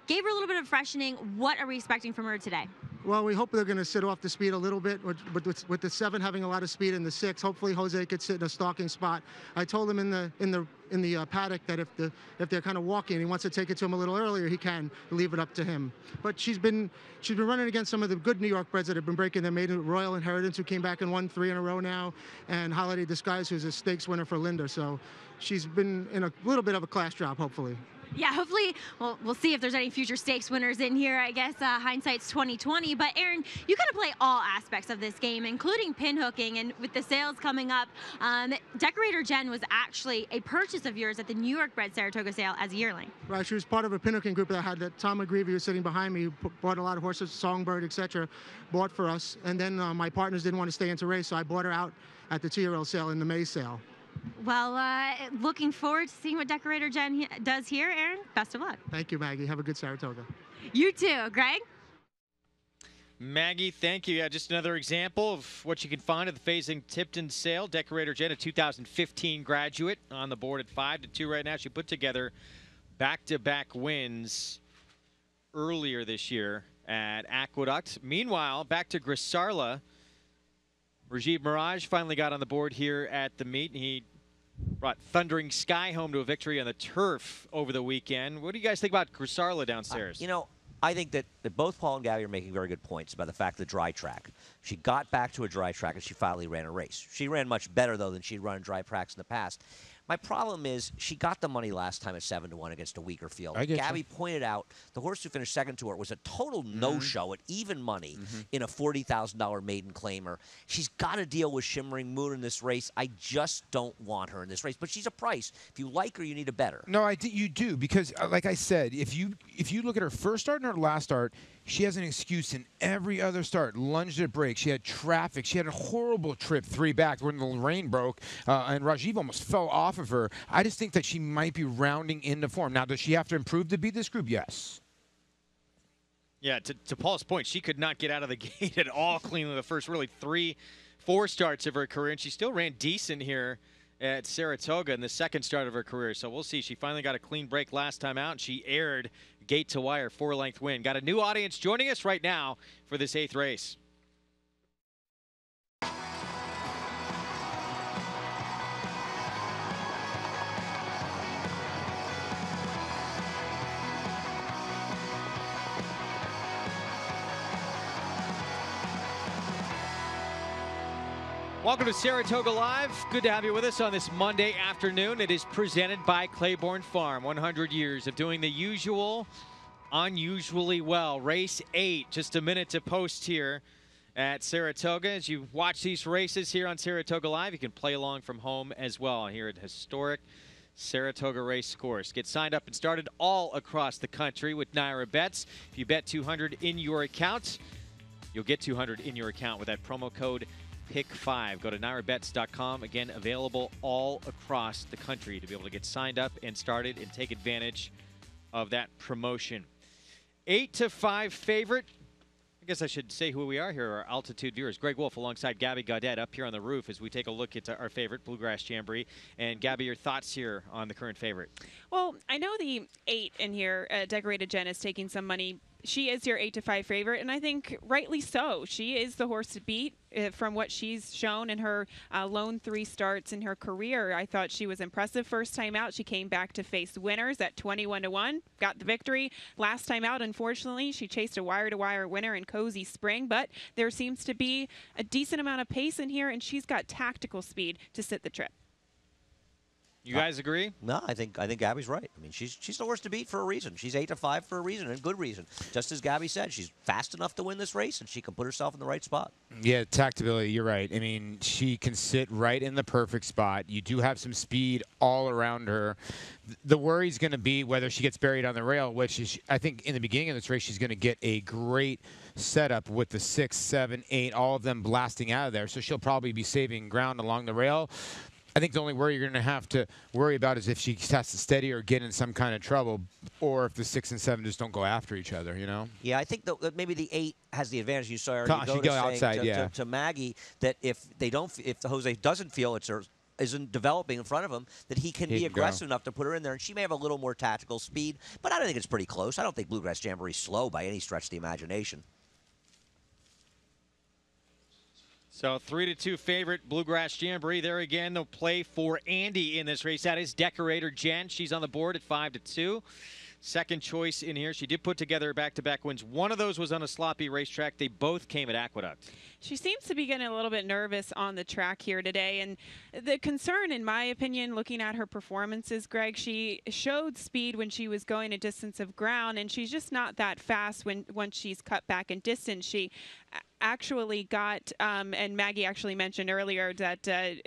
Gave her a little bit of freshening. What are we expecting from her today? Well, we hope they're going to sit off the speed a little bit, with the 7 having a lot of speed and the 6. Hopefully, Jose could sit in a stalking spot. I told him in the paddock that if they're kind of walking and he wants to take it to him a little earlier, he can leave it up to him. But she's been running against some of the good New York breds that have been breaking their maiden. Royal Inheritance, who came back and won 3 in a row now, and Holiday Disguise, who's a stakes winner for Linda. So she's been in a little bit of a class drop, hopefully. Yeah, hopefully, well, we'll see if there's any future stakes winners in here. I guess hindsight's 20/20. But Aaron, you kind of play all aspects of this game, including pin hooking. And with the sales coming up, Decorator Jen was actually a purchase of yours at the New York bred Saratoga sale as a yearling. Right, she was part of a pin hooking group that had that Tom McGreevy, was sitting behind me, who bought a lot of horses, Songbird, etc., bought for us. And then my partners didn't want to stay into race, so I bought her out at the 2-year-old sale in the May sale. Well, looking forward to seeing what Decorator Jen does here, Aaron. Best of luck. Thank you, Maggie. Have a good Saratoga. You too, Greg. Maggie, thank you. Yeah, just another example of what you can find at the Fasig-Tipton sale. Decorator Jen, a 2015 graduate, on the board at 5-2 right now. She put together back-to-back wins earlier this year at Aqueduct. Meanwhile, back to Grisarla. Rajiv Mirage finally got on the board here at the meet. He brought Thundering Sky home to a victory on the turf over the weekend. What do you guys think about Grisarla downstairs? You know, I think that both Paul and Gabby are making very good points about the fact of the dry track. She got back to a dry track and she finally ran a race. She ran much better, though, than she'd run in dry tracks in the past. My problem is she got the money last time at 7-1 against a weaker field. Gabby pointed out the horse who finished second to her was a total no-show at even money in a $40,000 maiden claimer. She's got to deal with Shimmering Moon in this race. I just don't want her in this race. But she's a price. If you like her, you need a better. No, you do, because like I said, if you look at her first start and her last start, she has an excuse in every other start. Lunged at break. She had traffic. She had a horrible trip 3 back when the rain broke, and Rajiv almost fell off of her. I just think that she might be rounding into form. Now, does she have to improve to beat this group? Yes. Yeah, to Paul's point, she could not get out of the gate at all cleanly the first really 3-4 starts of her career, and she still ran decent here at Saratoga in the second start of her career. So we'll see. She finally got a clean break last time out, and she aired gate to wire 4-length win. Got a new audience joining us right now for this 8th race. Welcome to Saratoga Live. Good to have you with us on this Monday afternoon. It is presented by Claiborne Farm. 100 years of doing the usual, unusually well. Race 8, just a minute to post here at Saratoga. As you watch these races here on Saratoga Live, you can play along from home as well here at historic Saratoga Race Course. Get signed up and started all across the country with Naira Bets. If you bet $200 in your account, you'll get $200 in your account with that promo code Pick5. Go to NairaBets.com. Again, available all across the country to be able to get signed up and started and take advantage of that promotion. 8-5 favorite. I guess I should say who we are here, our altitude viewers. Greg Wolf alongside Gabby Gaudet up here on the roof as we take a look at our favorite, Bluegrass Jamboree. And Gabby, your thoughts here on the current favorite? Well, I know the 8 in here, Decorated Jen, is taking some money. She is your 8-5 favorite, and I think rightly so. She is the horse to beat from what she's shown in her lone 3 starts in her career. I thought she was impressive first time out. She came back to face winners at 21-1, got the victory. Last time out, unfortunately, she chased a wire-to-wire winner in Cozy Spring, but there seems to be a decent amount of pace in here, and she's got tactical speed to sit the trip. You guys agree? No, I think Gabby's right. I mean, she's the horse to beat for a reason. She's 8-5 for a reason, and good reason. Just as Gabby said, she's fast enough to win this race, and she can put herself in the right spot. Yeah, tactability, you're right. I mean, she can sit right in the perfect spot. You do have some speed all around her. The worry's going to be whether she gets buried on the rail, which is, I think in the beginning of this race, she's going to get a great setup with the 6, 7, 8, all of them blasting out of there. So she'll probably be saving ground along the rail. I think the only worry you're going to have to worry about is if she has to steady or get in some kind of trouble, or if the 6 and 7 just don't go after each other, you know? Yeah, I think that maybe the 8 has the advantage. You saw her Go outside, to Maggie that if Jose doesn't feel isn't developing in front of him, that he can be aggressive enough to put her in there, and she may have a little more tactical speed, but I don't think it's pretty close. I don't think Bluegrass Jamboree's slow by any stretch of the imagination. So 3-2 favorite, Bluegrass Jamboree. There again, they'll play for Andy in this race. That is Decorator Jen. She's on the board at 5-2. Second choice in here. She did put together back-to-back wins. One of those was on a sloppy racetrack. They both came at Aqueduct. She seems to be getting a little bit nervous on the track here today. And the concern, in my opinion, looking at her performances, Greg, she showed speed when she was going a distance of ground, and she's just not that fast once she's cut back in distance. She actually got, and Maggie actually mentioned earlier that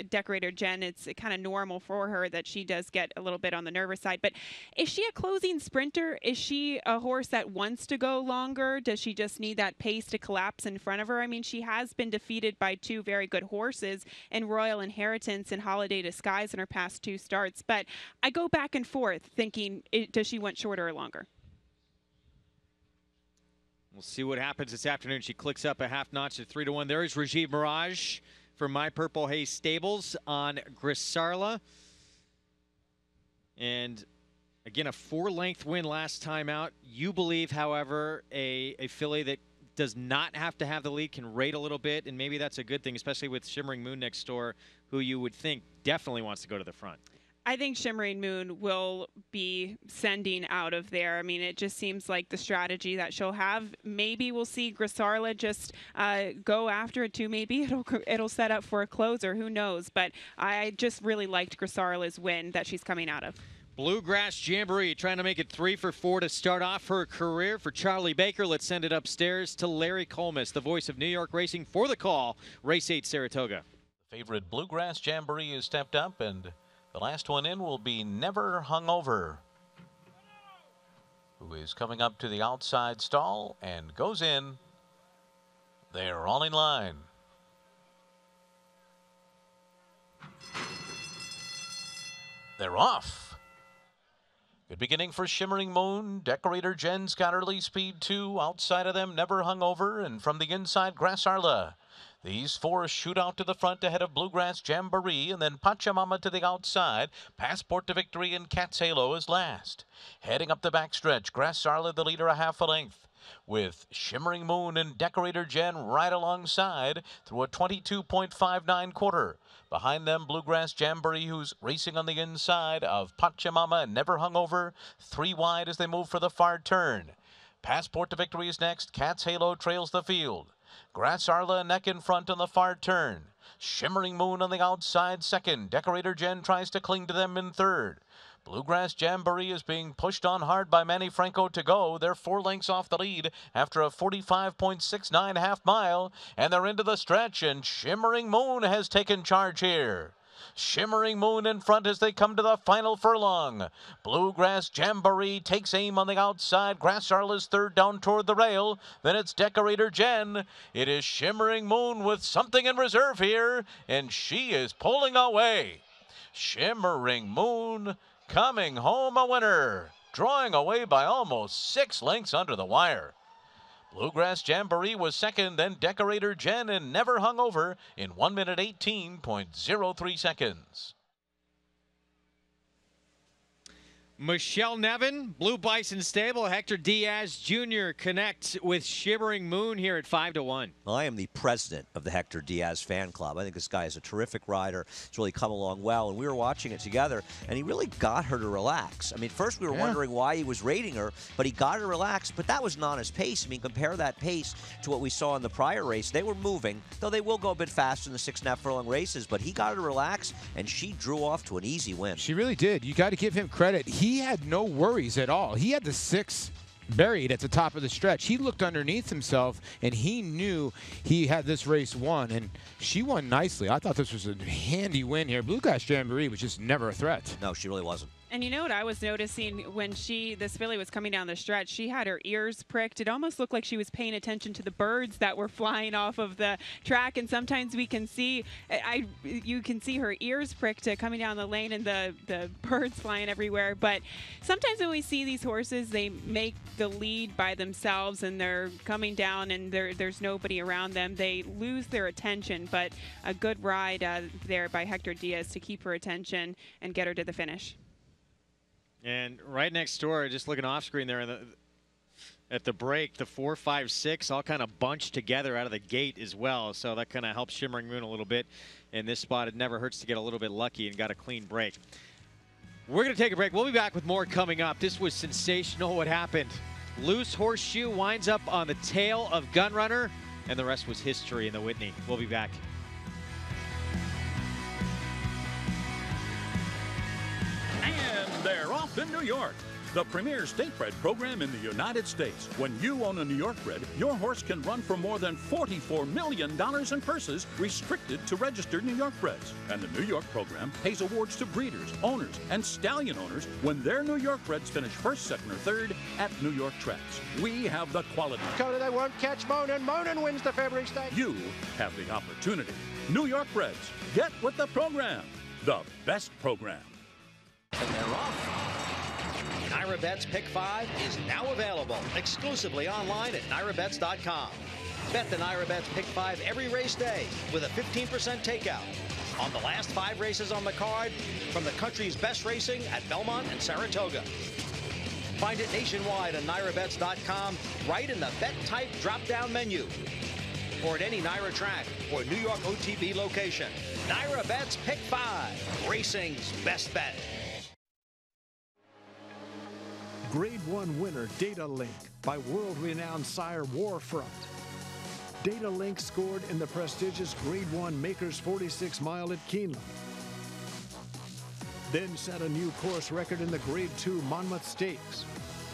Decorator Jen, it's kind of normal for her that she does get a little bit on the nervous side. But is she a closing sprinter? Is she a horse that wants to go longer? Does she just need that pace to collapse in front of her? I mean, she has been defeated by 2 very good horses in Royal Inheritance and Holiday Disguise in her past 2 starts. But I go back and forth thinking, does she want shorter or longer? We'll see what happens this afternoon. She clicks up a half notch to 3-1. There is Rajiv Mirage from My Purple Haze Stables on Grisarla. And again, a 4-length win last time out. You believe, however, a filly that does not have to have the lead can rate a little bit, and maybe that's a good thing, especially with Shimmering Moon next door, who you would think definitely wants to go to the front. I think Shimmering Moon will be sending out of there. I mean, it just seems like the strategy that she'll have. Maybe we'll see Grisarla just go after it too. Maybe it'll set up for a closer. Who knows? But I just really liked Grisarla's win that she's coming out of. Bluegrass Jamboree trying to make it 3 for 4 to start off her career for Charlie Baker. Let's send it upstairs to Larry Colmus, the voice of New York Racing, for the call. Race 8, Saratoga. The favorite Bluegrass Jamboree has stepped up, and the last one in will be Never Hungover, who is coming up to the outside stall and goes in. They're all in line. They're off. Good beginning for Shimmering Moon. Decorator Jen's got early speed too. Outside of them, Never Hungover, and from the inside, Grisarla. These 4 shoot out to the front ahead of Bluegrass Jamboree, and then Pachamama to the outside. Passport to Victory and Cat's Halo is last. Heading up the backstretch, Grisarla the leader, a half a length, with Shimmering Moon and Decorator Jen right alongside through a 22.59 quarter. Behind them, Bluegrass Jamboree, who's racing on the inside of Pachamama and Never Hungover, 3 wide as they move for the far turn. Passport to Victory is next. Cat's Halo trails the field. Grisarla neck in front on the far turn. Shimmering Moon on the outside second. Decorator Jen tries to cling to them in third. Bluegrass Jamboree is being pushed on hard by Manny Franco to go. They're 4 lengths off the lead after a 45.69 half mile, and they're into the stretch, and Shimmering Moon has taken charge here. Shimmering Moon in front as they come to the final furlong. Bluegrass Jamboree takes aim on the outside. Grisarla's third down toward the rail. Then it's Decorator Jen. It is Shimmering Moon with something in reserve here, and she is pulling away. Shimmering Moon coming home a winner, drawing away by almost 6 lengths under the wire. Bluegrass Jamboree was second, then Decorator Jen and Never Hungover in 1 minute 18.03 seconds. Michelle Nevin, Blue Bison Stable, Hector Diaz Jr. connect with Shimmering Moon here at 5-1. Well, I am the president of the Hector Diaz fan club. I think this guy is a terrific rider. He's really come along well, and we were watching it together, and he really got her to relax. I mean, first we were wondering why he was rating her, but he got her relaxed, but that was not his pace. I mean, compare that pace to what we saw in the prior race. They were moving, though they will go a bit faster in the 6.5 furlong races, but he got her to relax, and she drew off to an easy win. She really did. You got to give him credit. He had no worries at all. He had the 6 buried at the top of the stretch. He looked underneath himself, and he knew he had this race won, and she won nicely. I thought this was a handy win here. Bluegrass Jamboree was just never a threat. No, she really wasn't. And you know what I was noticing when this filly was coming down the stretch, she had her ears pricked. It almost looked like she was paying attention to the birds that were flying off of the track. And sometimes we can see, you can see her ears pricked coming down the lane and the birds flying everywhere. But sometimes when we see these horses, they make the lead by themselves and they're coming down and there's nobody around them. They lose their attention, but a good ride there by Hector Diaz to keep her attention and get her to the finish. And right next door, just looking off screen there at the break, the 4, 5, 6 all kind of bunched together out of the gate as well. So that kind of helps Shimmering Moon a little bit in this spot. It never hurts to get a little bit lucky and got a clean break. We're going to take a break. We'll be back with more coming up. This was sensational what happened. Loose Horseshoe winds up on the tail of Gunrunner, and the rest was history in the Whitney. We'll be back. And they're off to New York, the premier state bred program in the United States. When you own a New York bred, your horse can run for more than $44 million in purses, restricted to registered New York breds. And the New York program pays awards to breeders, owners, and stallion owners when their New York breds finish first, second, or third at New York tracks. We have the quality. Dakota, they won't catch Monin. Monin wins the February Stakes. You have the opportunity. New York breds, get with the program. The best program. And they're off. NyraBet's Pick 5 is now available exclusively online at NyraBets.com. Bet the NyraBet's Pick 5 every race day with a 15% takeout on the last 5 races on the card from the country's best racing at Belmont and Saratoga. Find it nationwide on NyraBets.com right in the Bet Type drop-down menu or at any Nyra track or New York OTB location. NyraBet's Pick 5, racing's best bet. Grade 1 winner Data Link by world-renowned sire Warfront. Data Link scored in the prestigious Grade 1 Makers 46 Mile at Keeneland. Then set a new course record in the Grade 2 Monmouth Stakes.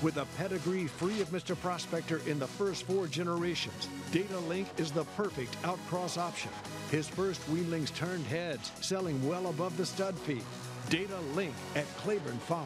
With a pedigree free of Mr. Prospector in the first 4 generations, Data Link is the perfect outcross option. His first weanlings turned heads, selling well above the stud fee. Data Link at Claiborne Farm.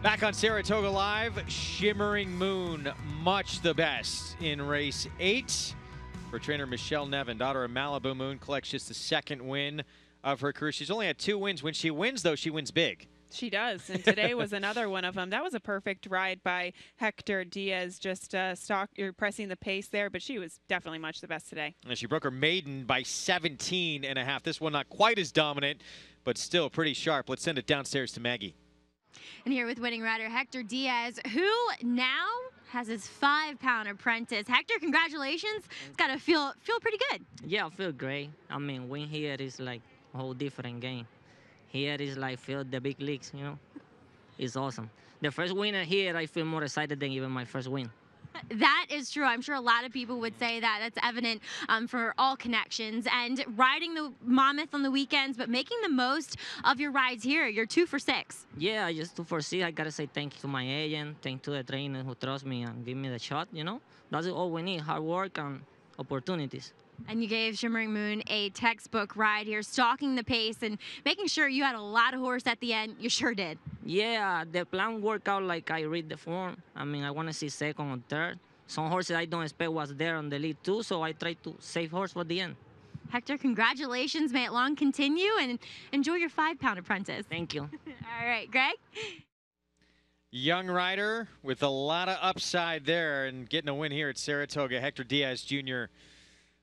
Back on Saratoga Live, Shimmering Moon, much the best in race 8 for trainer Michelle Nevin. Daughter of Malibu Moon collects just the 2nd win of her career. She's only had 2 wins. When she wins, though, she wins big. She does, and today was another one of them. That was a perfect ride by Hector Diaz, just pressing the pace there, but she was definitely much the best today. And she broke her maiden by 17.5. This one not quite as dominant, but still pretty sharp. Let's send it downstairs to Maggie. And here with winning rider Hector Diaz, who now has his 5-pound apprentice. Hector, congratulations. It's got to feel pretty good. Yeah, I feel great. I mean, win here is like a whole different game. Here is like feel the big leagues, you know. It's awesome. The first winner here, I feel more excited than even my first win. That is true. I'm sure a lot of people would say that. That's evident for all connections. And riding the Monmouth on the weekends, but making the most of your rides here. You're 2 for 6. Yeah, I just 2 for 6. I gotta say thank you to my agent, thank to the trainer who trust me and give me the shot. You know, that's all we need: hard work and opportunities. And you gave Shimmering Moon a textbook ride here, stalking the pace and making sure you had a lot of horse at the end. You sure did. Yeah, the plan worked out like I read the form. I mean, I want to see second or third. Some horses I don't expect was there on the lead too, so I tried to save horse for the end. Hector, congratulations. May it long continue, and enjoy your 5-pound apprentice. Thank you. All right, Greg? Young rider with a lot of upside there and getting a win here at Saratoga. Hector Diaz Jr.,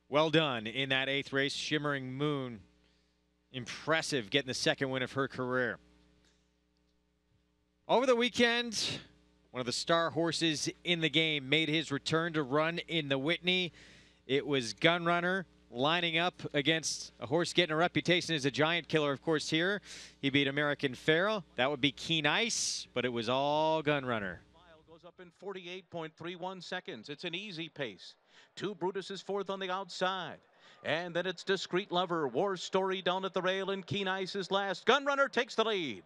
well done in that 8th race. Shimmering Moon, impressive, getting the 2nd win of her career. Over the weekend, one of the star horses in the game made his return to run in the Whitney. It was Gunrunner lining up against a horse getting a reputation as a giant killer, of course, here. He beat American Pharoah. That would be Keen Ice, but it was all Gunrunner. Goes up in 48.31 seconds. It's an easy pace. 2 Brutus is 4th on the outside. And then it's Discreet Lover, War Story down at the rail, and Keen Ice is last. Gunrunner takes the lead.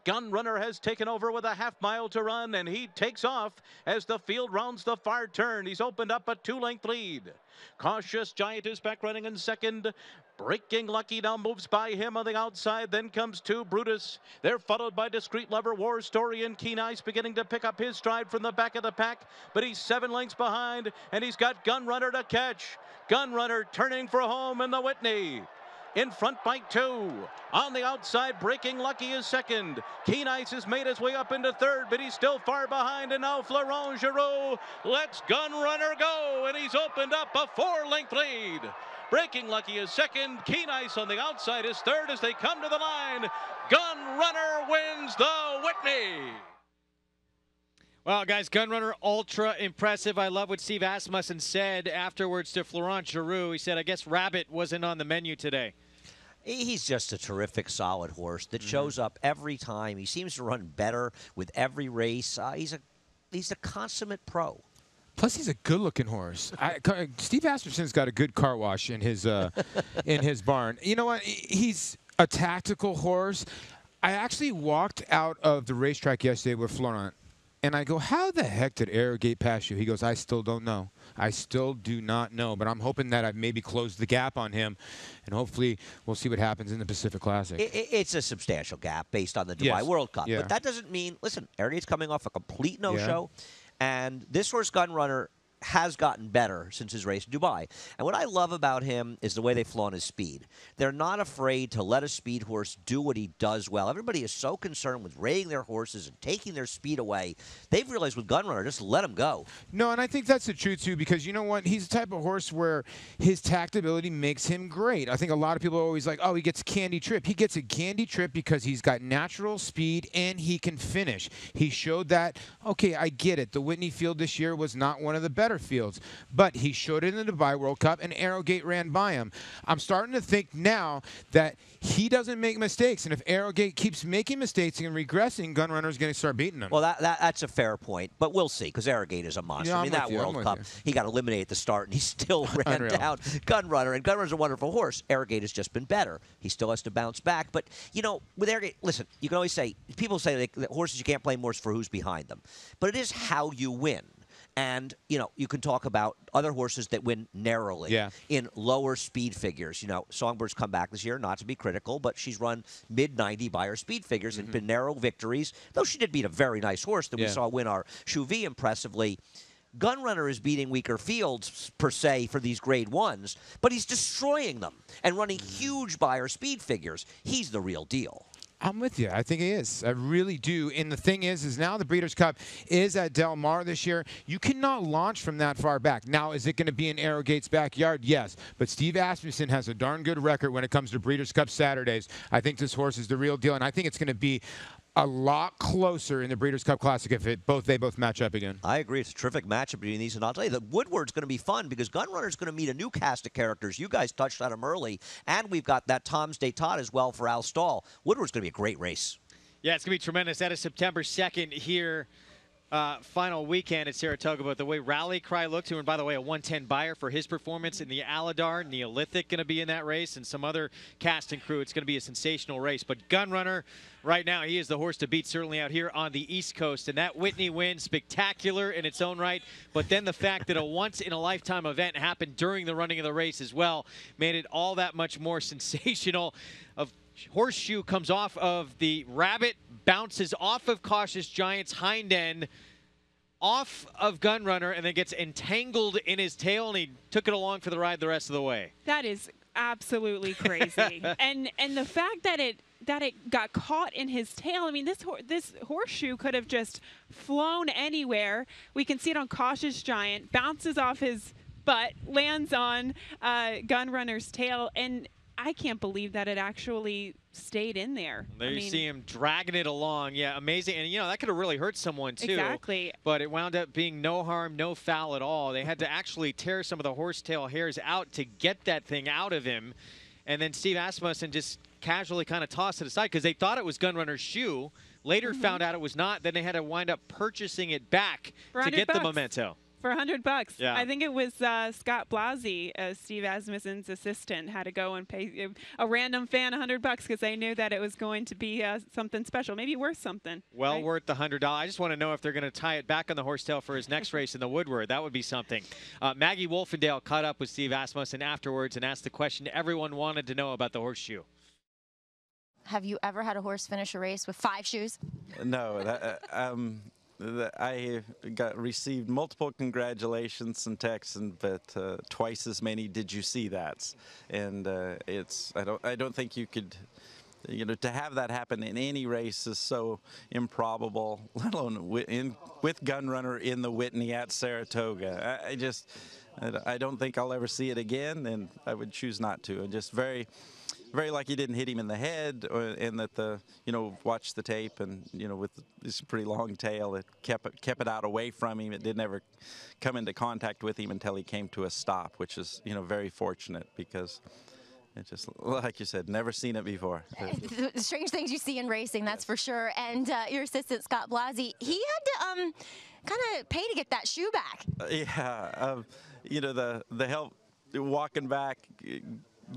Gunrunner has taken over with a half-mile to run, and he takes off as the field rounds the far turn. He's opened up a 2-length lead. Cautious Giant is back running in 2nd. Breaking Lucky now moves by him on the outside. Then comes 2 Brutus. They're followed by Discreet Lover, War Story, and Keen Ice beginning to pick up his stride from the back of the pack. But he's 7 lengths behind, and he's got Gunrunner to catch. Gunrunner turning for home in the Whitney. In front by 2. On the outside, Breaking Lucky is 2nd. Keen Ice has made his way up into 3rd, but he's still far behind. And now Florent Giroux lets Gunrunner go, and he's opened up a 4-length lead. Breaking Lucky is 2nd. Keen Ice on the outside is 3rd as they come to the line. Gunrunner wins the Whitney. Well, guys, Gunrunner, ultra impressive. I love what Steve Asmussen said afterwards to Florent Giroux. He said, I guess Rabbit wasn't on the menu today. He's just a terrific, solid horse that shows up every time. He seems to run better with every race. He's a consummate pro. Plus, he's a good-looking horse. Steve Asmussen's got a good car wash in his barn. You know what? He's a tactical horse. I actually walked out of the racetrack yesterday with Florent, and I go, how the heck did Arrogate pass you? He goes, I still don't know. I still do not know, but I'm hoping that I've maybe closed the gap on him, and hopefully we'll see what happens in the Pacific Classic. It's a substantial gap based on the Dubai World Cup, but that doesn't mean, listen, Arrogate's coming off a complete no-show, and this horse, Gunrunner, has gotten better since his race in Dubai. And what I love about him is the way they flaunt his speed. They're not afraid to let a speed horse do what he does well. Everybody is so concerned with rating their horses and taking their speed away. They've realized with Gunrunner, just let him go. No, and I think that's the truth, too, because you know what? He's the type of horse where his tactability makes him great. I think a lot of people are always like, oh, he gets a candy trip. He gets a candy trip because he's got natural speed and he can finish. He showed that, okay, I get it. The Whitney field this year was not one of the better fields, but he showed it in the Dubai World Cup, and Arrogate ran by him. I'm starting to think now that he doesn't make mistakes, and if Arrogate keeps making mistakes and regressing, Gunrunner's going to start beating him. Well, that's a fair point, but we'll see, because Arrogate is a monster. Yeah, I mean, that World Cup, he got eliminated at the start, and he still ran down Gunrunner, and Gunrunner's a wonderful horse. Arrogate has just been better. He still has to bounce back, but, you know, with Arrogate, listen, you can always say, people say that horses, you can't blame horse for who's behind them, but it is how you win. And, you know, you can talk about other horses that win narrowly in lower speed figures. You know, Songbird's come back this year, not to be critical, but she's run mid-90 by her speed figures and been narrow victories, though she did beat a very nice horse that we saw win our Chouvi impressively. Gunrunner is beating weaker fields, per se, for these grade ones, but he's destroying them and running huge by her speed figures. He's the real deal. I'm with you. I think he is. I really do. And the thing is now the Breeders' Cup is at Del Mar this year. You cannot launch from that far back. Now, is it going to be in Arrogate's backyard? Yes. But Steve Asmussen has a darn good record when it comes to Breeders' Cup Saturdays. I think this horse is the real deal, and I think it's going to be a lot closer in the Breeders' Cup Classic if they both match up again. I agree. It's a terrific matchup between these, and I'll tell you, the Woodward's going to be fun because Gunrunner's going to meet a new cast of characters. You guys touched on him early, and we've got that Tom's Day Todd as well for Al Stahl. Woodward's going to be a great race. Yeah, it's going to be tremendous. That is September 2nd here final weekend at Saratoga, but the way Rally Cry looked to, and by the way, a 110 buyer for his performance in the Aladar, Neolithic going to be in that race, and some other cast and crew. It's going to be a sensational race. But Gunrunner, right now, he is the horse to beat, certainly out here on the East Coast. And that Whitney win, spectacular in its own right. But then the fact that a once-in-a-lifetime event happened during the running of the race as well made it all that much more sensational. Horseshoe comes off of the Rabbit, bounces off of Cautious Giant's hind end, off of Gunrunner, and then gets entangled in his tail, and he took it along for the ride the rest of the way. That is absolutely crazy. and the fact that it got caught in his tail, I mean, this Horseshoe could have just flown anywhere. We can see it on Cautious Giant, bounces off his butt, lands on Gunrunner's tail, and I can't believe that it actually stayed in there. There you see him dragging it along. Yeah, amazing. And, you know, that could have really hurt someone, too. Exactly. But it wound up being no harm, no foul at all. They had to actually tear some of the horsetail hairs out to get that thing out of him. And then Steve Asmussen just casually kind of tossed it aside because they thought it was Gunrunner's shoe. Later found out it was not. Then they had to wind up purchasing it back to get the memento. For $100. Yeah. I think it was Scott Blasey, Steve Asmussen's assistant, had to go and pay a random fan $100 because they knew that it was going to be something special, maybe worth something. Well right? worth the $100. I just want to know if they're going to tie it back on the horsetail for his next race in the Woodward. That would be something. Maggie Wolfendale caught up with Steve Asmussen afterwards and asked the question everyone wanted to know about the Horseshoe. Have you ever had a horse finish a race with 5 shoes? No. I received multiple congratulations and texts, but twice as many did you see that, and I don't think you could, to have that happen in any race is so improbable, let alone with Gunrunner in the Whitney at Saratoga. I don't think I'll ever see it again, and I would choose not to. And just very lucky didn't hit him in the head, and that watched the tape, and with this pretty long tail, it kept it out away from him. It didn't ever come into contact with him until he came to a stop, which is very fortunate because it just, like you said, never seen it before. The strange things you see in racing, that's for sure. And your assistant Scott Blasey, he had to kind of pay to get that shoe back. The help walking back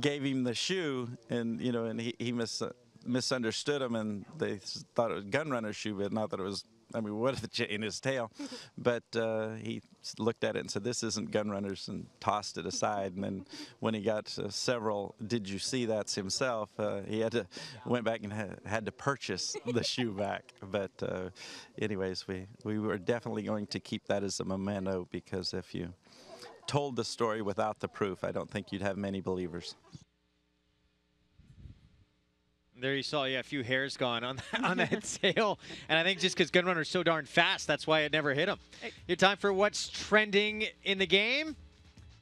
gave him the shoe, and he misunderstood him, and they thought it was Gunrunner's shoe, but not that it was. I mean, what in his tail? But he looked at it and said, "This isn't Gunrunner's," and tossed it aside. And then when he got several "Did you see that?" himself, he went back and had to purchase the shoe back. But anyways, we were definitely going to keep that as a memento, because if you told the story without the proof, I don't think you'd have many believers. There you saw, a few hairs gone on that tail. And I think just because Gunrunner's so darn fast, that's why it never hit him. Your time for what's trending in the game.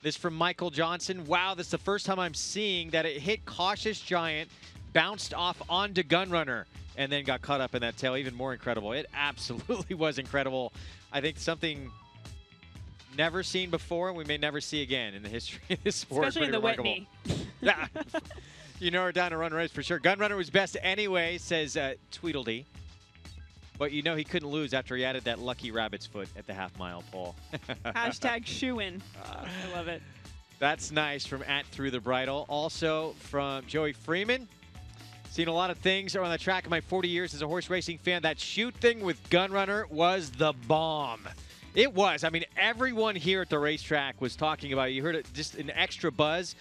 This from Michael Johnson. Wow, this is the first time I'm seeing that it hit Cautious Giant, bounced off onto Gunrunner, and then got caught up in that tail. Even more incredible. It absolutely was incredible. I think something never seen before, and we may never see again in the history of this sport. Especially in the Whitney. Yeah. You know her down to run race for sure. Gunrunner was best anyway, says Tweedledee. But you know he couldn't lose after he added that lucky rabbit's foot at the half-mile pole. Hashtag shoe-in. I love it. That's nice from @ThroughTheBridle. Also from Joey Freeman. Seen a lot of things around the track in my 40 years as a horse racing fan. That shoot thing with Gunrunner was the bomb. It was. I mean, everyone here at the racetrack was talking about it. You heard it, just an extra buzz.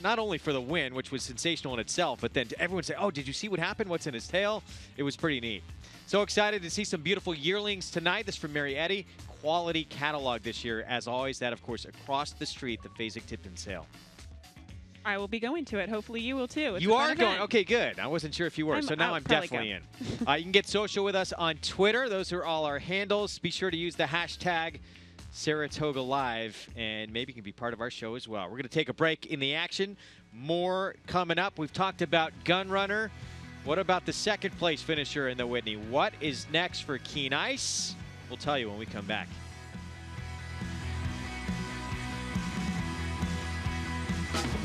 Not only for the win, which was sensational in itself, but then everyone say, "Oh, did you see what happened? What's in his tail?" It was pretty neat. So excited to see some beautiful yearlings tonight. This is from Mary Eddy. Quality catalog this year. As always, that, of course, across the street, the Fasig-Tipton sale. I will be going to it. Hopefully you will, too. It's you a are fun going. event. Okay, good. I wasn't sure if you were. So now I'm definitely in. You can get social with us on Twitter. Those are all our handles. Be sure to use the hashtag Saratoga Live, and maybe you can be part of our show as well. We're going to take a break in the action. More coming up. We've talked about Gunrunner. What about the second place finisher in the Whitney? What is next for Keen Ice? We'll tell you when we come back.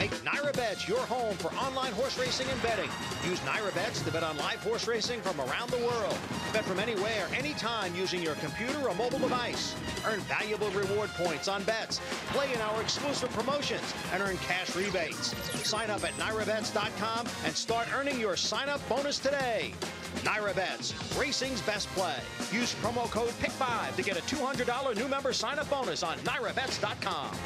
Make NyraBets your home for online horse racing and betting. Use NyraBets to bet on live horse racing from around the world. Bet from anywhere, anytime using your computer or mobile device. Earn valuable reward points on bets. Play in our exclusive promotions and earn cash rebates. Sign up at NyraBets.com and start earning your sign-up bonus today. NyraBets, racing's best play. Use promo code PICK5 to get a $200 new member sign-up bonus on NyraBets.com.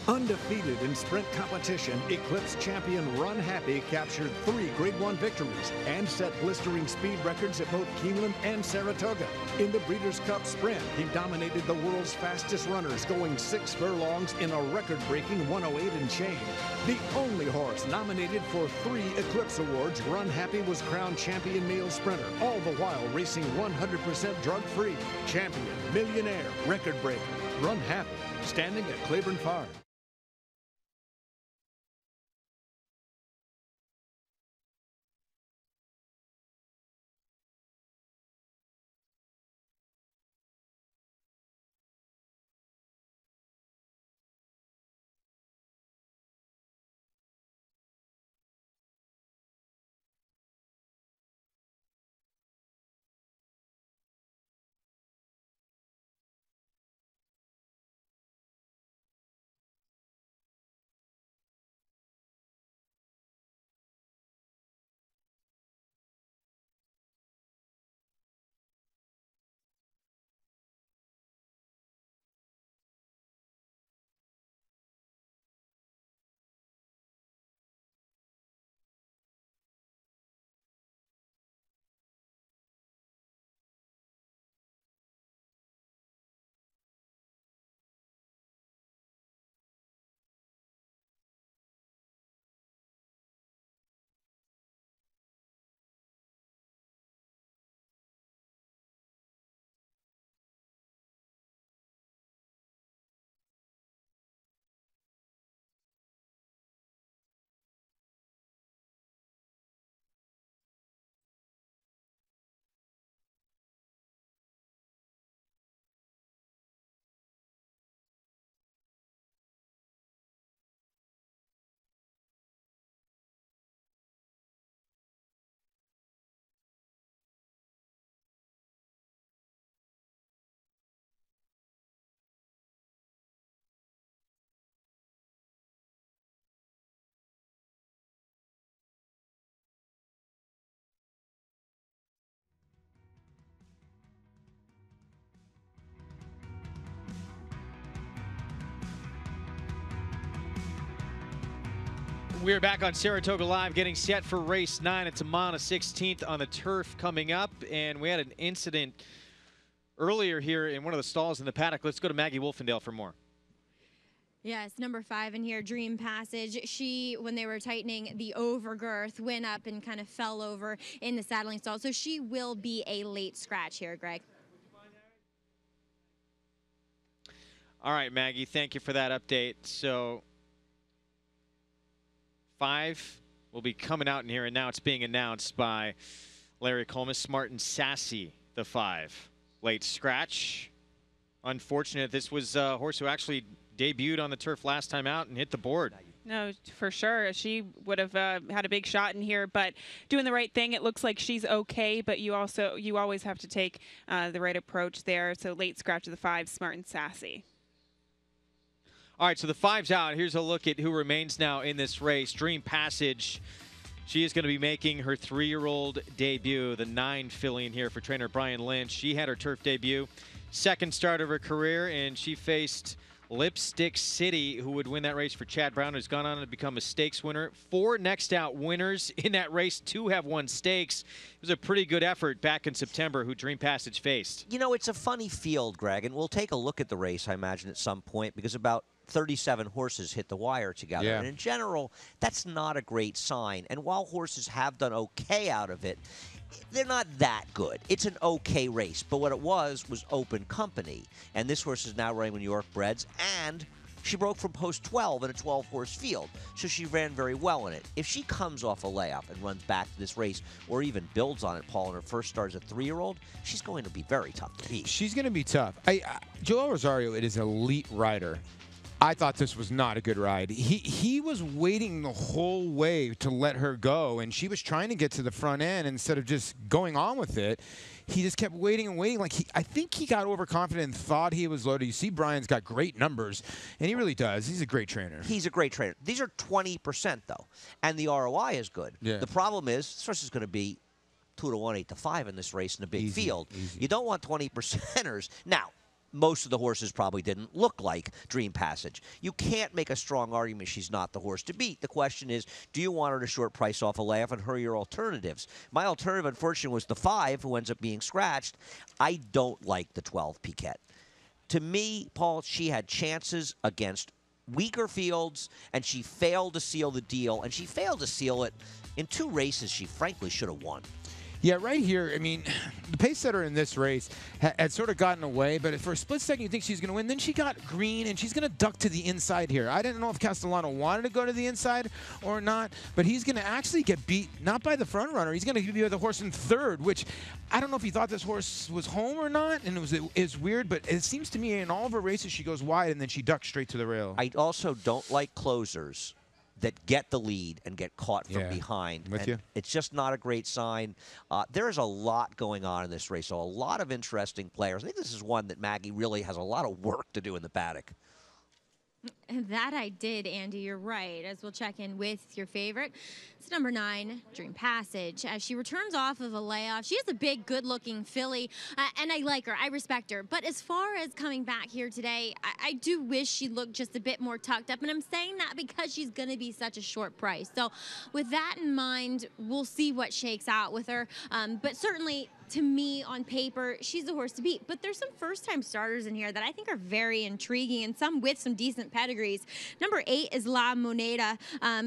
Undefeated in sprint competition, Eclipse champion Run Happy captured 3 Grade 1 victories and set blistering speed records at both Keeneland and Saratoga. In the Breeders' Cup Sprint, he dominated the world's fastest runners, going 6 furlongs in a record-breaking 108 and change. The only horse nominated for 3 Eclipse Awards, Run Happy was crowned champion male sprinter, all the while racing 100% drug-free. Champion, millionaire, record breaker, Run Happy, standing at Claiborne Farm. We're back on Saratoga Live, getting set for race 9. It's Amana 16th on the turf coming up, and we had an incident earlier here in one of the stalls in the paddock. Let's go to Maggie Wolfendale for more. Yes, number 5 in here, Dream Passage. She, when they were tightening the overgirth, went up and kind of fell over in the saddling stall. So she will be a late scratch here, Greg. All right, Maggie, thank you for that update. So 5 will be coming out in here, and now it's being announced by Larry Coleman. Smart and Sassy, the 5. Late scratch. Unfortunate. This was a horse who actually debuted on the turf last time out and hit the board. No, for sure. She would have had a big shot in here, but doing the right thing. It looks like she's okay, but you always have to take the right approach there. So late scratch of the 5, Smart and Sassy. All right, so the 5's out. Here's a look at who remains now in this race. Dream Passage. She is going to be making her 3-year-old debut. The 9 filly in here for trainer Brian Lynch. She had her turf debut, second start of her career, and she faced Lipstick City, who would win that race for Chad Brown, who's gone on to become a stakes winner. 4 next out winners in that race. 2 have won stakes. It was a pretty good effort back in September who Dream Passage faced. You know, it's a funny field, Greg, and we'll take a look at the race, I imagine, at some point, because about 37 horses hit the wire together. Yeah. And in general, that's not a great sign. And while horses have done okay out of it, they're not that good. It's an okay race. But what it was open company. And this horse is now running with New York Breds, and she broke from post 12 in a 12-horse field. So she ran very well in it. If she comes off a layoff and runs back to this race, or even builds on it, Paul, in her first start as a 3-year-old, she's going to be very tough to beat. She's going to be tough. Joel Rosario, it is an elite rider. I thought this was not a good ride. He was waiting the whole way to let her go, and she was trying to get to the front end instead of just going on with it. He just kept waiting and waiting. I think he got overconfident and thought he was loaded. You see Brian's got great numbers, and he really does. He's a great trainer. He's a great trainer. These are 20%, though, and the ROI is good. Yeah. The problem is this race is going to be 2-1, 8-5 in this race in a big field. You don't want 20%ers. Now, most of the horses probably didn't look like Dream Passage. You can't make a strong argument she's not the horse to beat. The question is, do you want her to short price off a layoff, and who are your alternatives? My alternative, unfortunately, was the 5, who ends up being scratched. I don't like the 12, Piquet. To me, Paul, she had chances against weaker fields, and she failed to seal the deal, and she failed to seal it in 2 races she frankly should have won. Yeah, right here, I mean, the pace setter in this race had sort of gotten away, but for a split second you think she's going to win. Then she got green, and she's going to duck to the inside here. I didn't know if Castellano wanted to go to the inside or not, but he's going to actually get beat, not by the front runner. He's going to be the horse in third, which I don't know if he thought this horse was home or not, and it's weird, but it seems to me in all of her races she goes wide, and then she ducks straight to the rail. I also don't like closers that get the lead and get caught from behind. With you. It's just not a great sign. There is a lot going on in this race, so a lot of interesting players. I think this is one that Maggie really has a lot of work to do in the paddock. That I did, Andy. You're right. As we'll check in with your favorite. It's number 9, Dream Passage. As she returns off of a layoff, she is a big, good-looking filly, and I like her. I respect her. But as far as coming back here today, I do wish she looked just a bit more tucked up, and I'm saying that because she's going to be such a short price. So with that in mind, we'll see what shakes out with her. But certainly, to me, on paper, she's the horse to beat. But there's some first-time starters in here that I think are very intriguing, and some with some decent pedigrees. Number 8 is La Moneda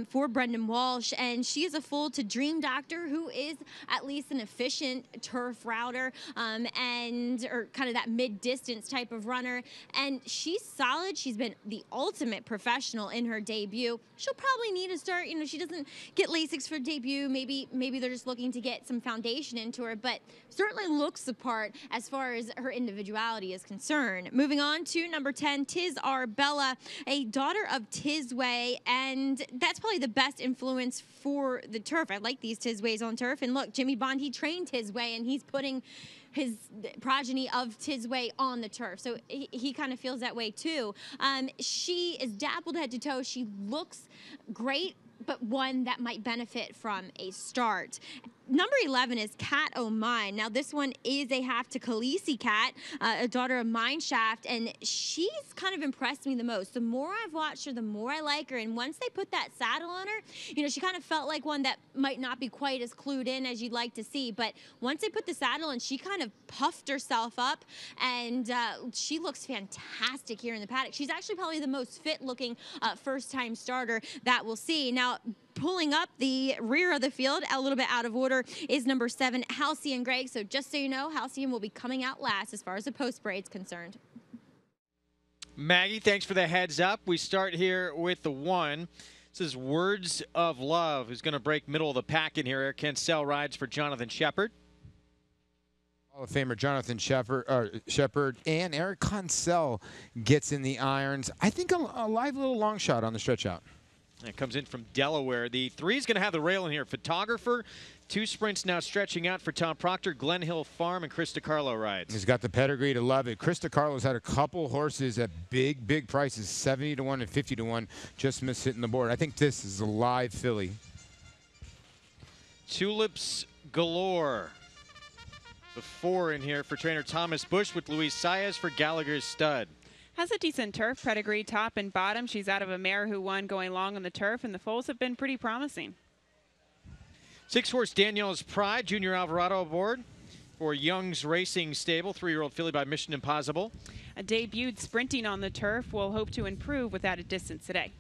for Brendan Walsh, and she is a foal to Dream Doctor, who is at least an efficient turf router or kind of that mid-distance type of runner. And she's solid. She's been the ultimate professional in her debut. She'll probably need a start. You know, she doesn't get Lasix for debut. Maybe they're just looking to get some foundation into her, but certainly looks the part as far as her individuality is concerned. Moving on to number 10, Tiz Arbella, a daughter of Tisway, and that's probably the best influence for the turf. I like these Tisways on turf, and look, Jimmy Bond, he trained Tisway, and he's putting his progeny of Tisway on the turf, so he kind of feels that way too. She is dappled head to toe. She looks great, but one that might benefit from a start. Number 11 is Cat O' Mine. Now, this one is a half to Khaleesi Cat, a daughter of Mineshaft, and she's kind of impressed me the most. The more I've watched her, the more I like her, and once they put that saddle on her, you know, she kind of felt like one that might not be quite as clued in as you'd like to see, but once they put the saddle on, she kind of puffed herself up, and she looks fantastic here in the paddock. She's actually probably the most fit-looking first-time starter that we'll see. Now, pulling up the rear of the field, a little bit out of order, is number 7, Halcyon Greg. So just so you know, Halcyon will be coming out last as far as the post parade's concerned. Maggie, thanks for the heads up. We start here with the 1. This is Words of Love, who's going to break middle of the pack in here. Eric Cancel rides for Jonathan Shepard. Hall of Famer Jonathan Shepard and Eric Cancel gets in the irons. I think a live little long shot on the stretch out. It comes in from Delaware. The 3 is going to have the rail in here. Photographer, 2 sprints now stretching out for Tom Proctor, Glen Hill Farm, and Chris DiCarlo rides. He's got the pedigree to love it. Chris DiCarlo's had a couple horses at big prices, 70-1 and 50-1, just missed hitting the board. I think this is a live filly. Tulips Galore. The 4 in here for trainer Thomas Bush with Luis Saez for Gallagher's Stud. Has a decent turf pedigree, top and bottom. She's out of a mare who won going long on the turf, and the foals have been pretty promising. 6-horse Danielle's Pride, Junior Alvarado aboard for Young's Racing Stable, 3-year-old filly by Mission Impossible. A debuted sprinting on the turf, will hope to improve without a distance today.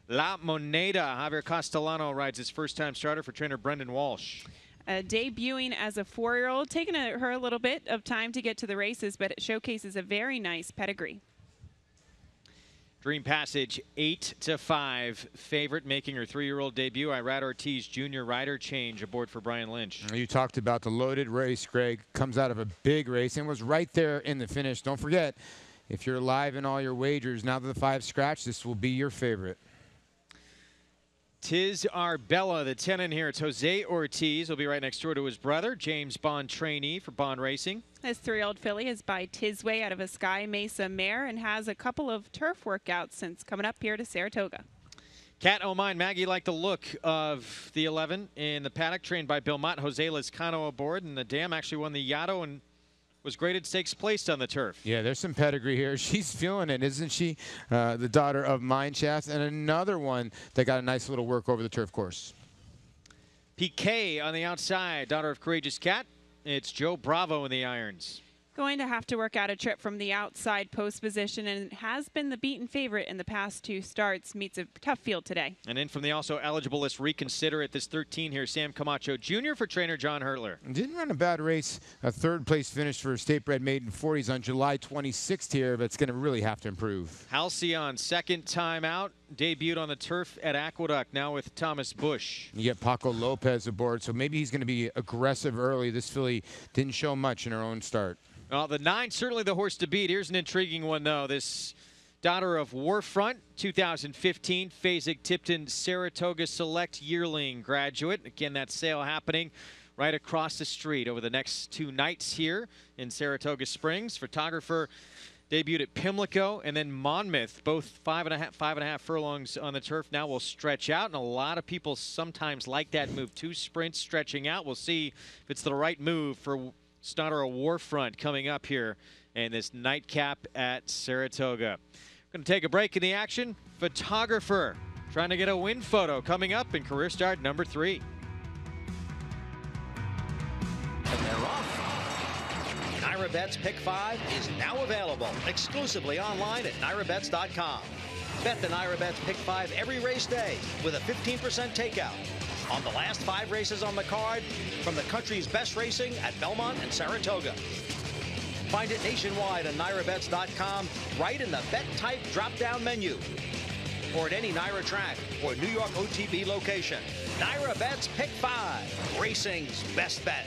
La Moneda, Javier Castellano rides his first-time starter for trainer Brendan Walsh. Debuting as a 4-year-old, taking her a little bit of time to get to the races, but it showcases a very nice pedigree. Dream Passage, 8-5 favorite, making her 3-year-old debut. Irad Ortiz Jr. rider change aboard for Brian Lynch. You talked about the loaded race, Greg. Comes out of a big race and was right there in the finish. Don't forget, if you're live in all your wagers, now that the 5 scratch, this will be your favorite. Tiz Arbella, the 10 in here. It's Jose Ortiz. He'll be right next door to his brother, James Bond trainee for Bond Racing. This 3-year-old filly is by Tizway out of a Sky Mesa mare and has a couple of turf workouts since coming up here to Saratoga. Cat O'Mine, Maggie liked the look of the 11 in the paddock, trained by Bill Mott. Jose Lizcano aboard, and the dam actually won the Yaddo and was graded stakes placed on the turf. Yeah, there's some pedigree here. She's feeling it, isn't she? The daughter of Mineshaft, and another one that got a nice little work over the turf course. PK on the outside, daughter of Courageous Cat. It's Joe Bravo in the irons. Going to have to work out a trip from the outside post position, and has been the beaten favorite in the past 2 starts. Meets a tough field today. And in from the also eligible list, reconsider at this 13 here, Sam Camacho Jr. for trainer John Hurtler. Didn't run a bad race. A 3rd place finish for State Bred Maiden 40s on July 26th here, but it's going to really have to improve. Halcyon, 2nd time out, debuted on the turf at Aqueduct, now with Thomas Bush. You get Paco Lopez aboard, so maybe he's going to be aggressive early. This filly didn't show much in her own start. Well, the 9, certainly the horse to beat. Here's an intriguing one, though. This daughter of Warfront, 2015, Fasig-Tipton Saratoga Select Yearling graduate. Again, that sale happening right across the street over the next 2 nights here in Saratoga Springs. Photographer debuted at Pimlico and then Monmouth, both 5.5 furlongs on the turf. Now will stretch out, and a lot of people sometimes like that move. 2 sprints stretching out. We'll see if it's the right move for Daughter of Warfront coming up here in this nightcap at Saratoga. Going to take a break in the action. Photographer trying to get a win photo coming up in career start number 3. And they're off. NyraBet's Pick 5 is now available exclusively online at NyraBets.com. Bet the NyraBet's Pick 5 every race day with a 15% takeout on the last 5 races on the card from the country's best racing at Belmont and Saratoga. Find it nationwide on NyraBets.com, right in the Bet Type drop-down menu, or at any Nyra track or New York OTB location. NyraBet's Pick 5, racing's best bet.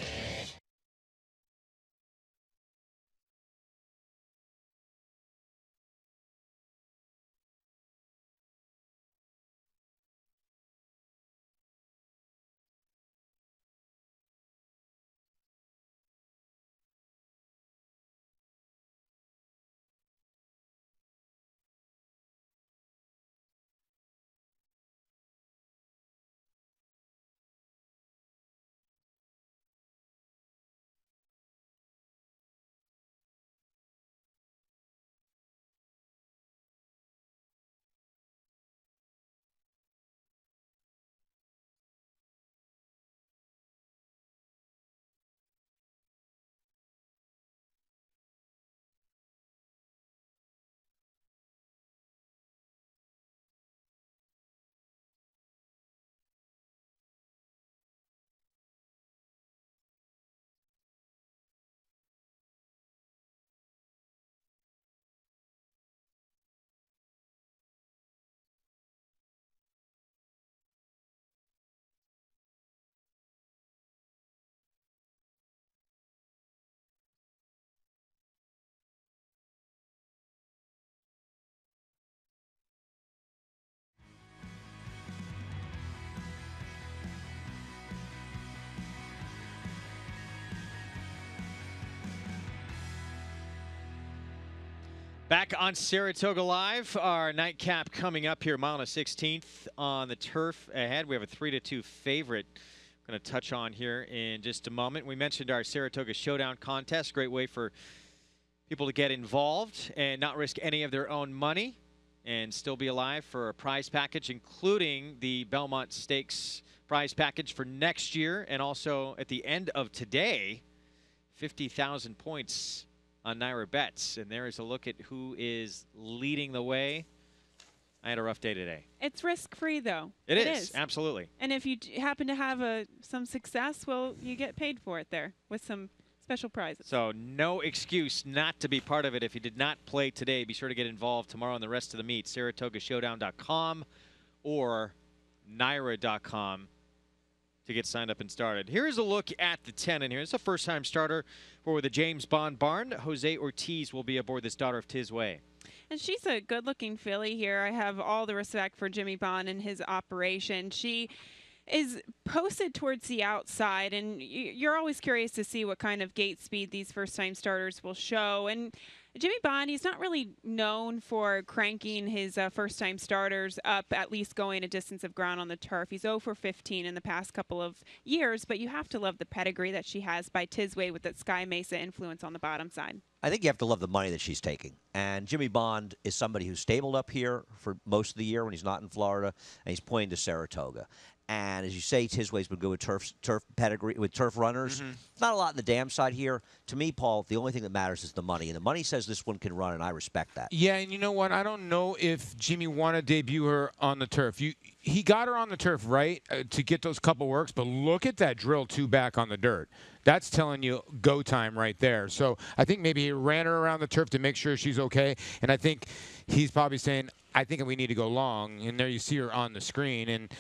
Back on Saratoga Live, our nightcap coming up here, mile and a 16th on the turf ahead. We have a 3-2 favorite. I'm going to touch on here in just a moment. We mentioned our Saratoga Showdown contest. Great way for people to get involved and not risk any of their own money and still be alive for a prize package, including the Belmont Stakes prize package for next year. And also at the end of today, 50,000 points on NyraBets. And there is a look at who is leading the way. I had a rough day today. It's risk-free, though. It is, absolutely. And if you happen to have some success, well, you get paid for it there with some special prizes. So no excuse not to be part of it. If you did not play today, be sure to get involved tomorrow on the rest of the meet. SaratogaShowdown.com or Nyra.com. to get signed up and started. Here's a look at the 10 in here. It's a first-time starter for the James Bond barn. Jose Ortiz will be aboard this daughter of Tisway. And she's a good-looking filly here. I have all the respect for Jimmy Bond and his operation. She is posted towards the outside, and you're always curious to see what kind of gate speed these first-time starters will show. And Jimmy Bond, he's not really known for cranking his first-time starters up, at least going a distance of ground on the turf. He's 0 for 15 in the past couple of years, but you have to love the pedigree that she has by Tisway with that Sky Mesa influence on the bottom side. I think you have to love the money that she's taking. And Jimmy Bond is somebody who's stabled up here for most of the year when he's not in Florida, and he's pointing to Saratoga. And as you say, Tisway's been good with turf pedigree, with turf runners. Not a lot on the dam side here. To me, Paul, the only thing that matters is the money. And the money says this one can run, and I respect that. Yeah, and you know what? I don't know if Jimmy wanted to debut her on the turf. He got her on the turf, right, to get those couple works. But look at that drill 2 back on the dirt. That's telling you go time right there. So I think maybe he ran her around the turf to make sure she's okay. And I think he's probably saying, I think we need to go long. And there you see her on the screen. And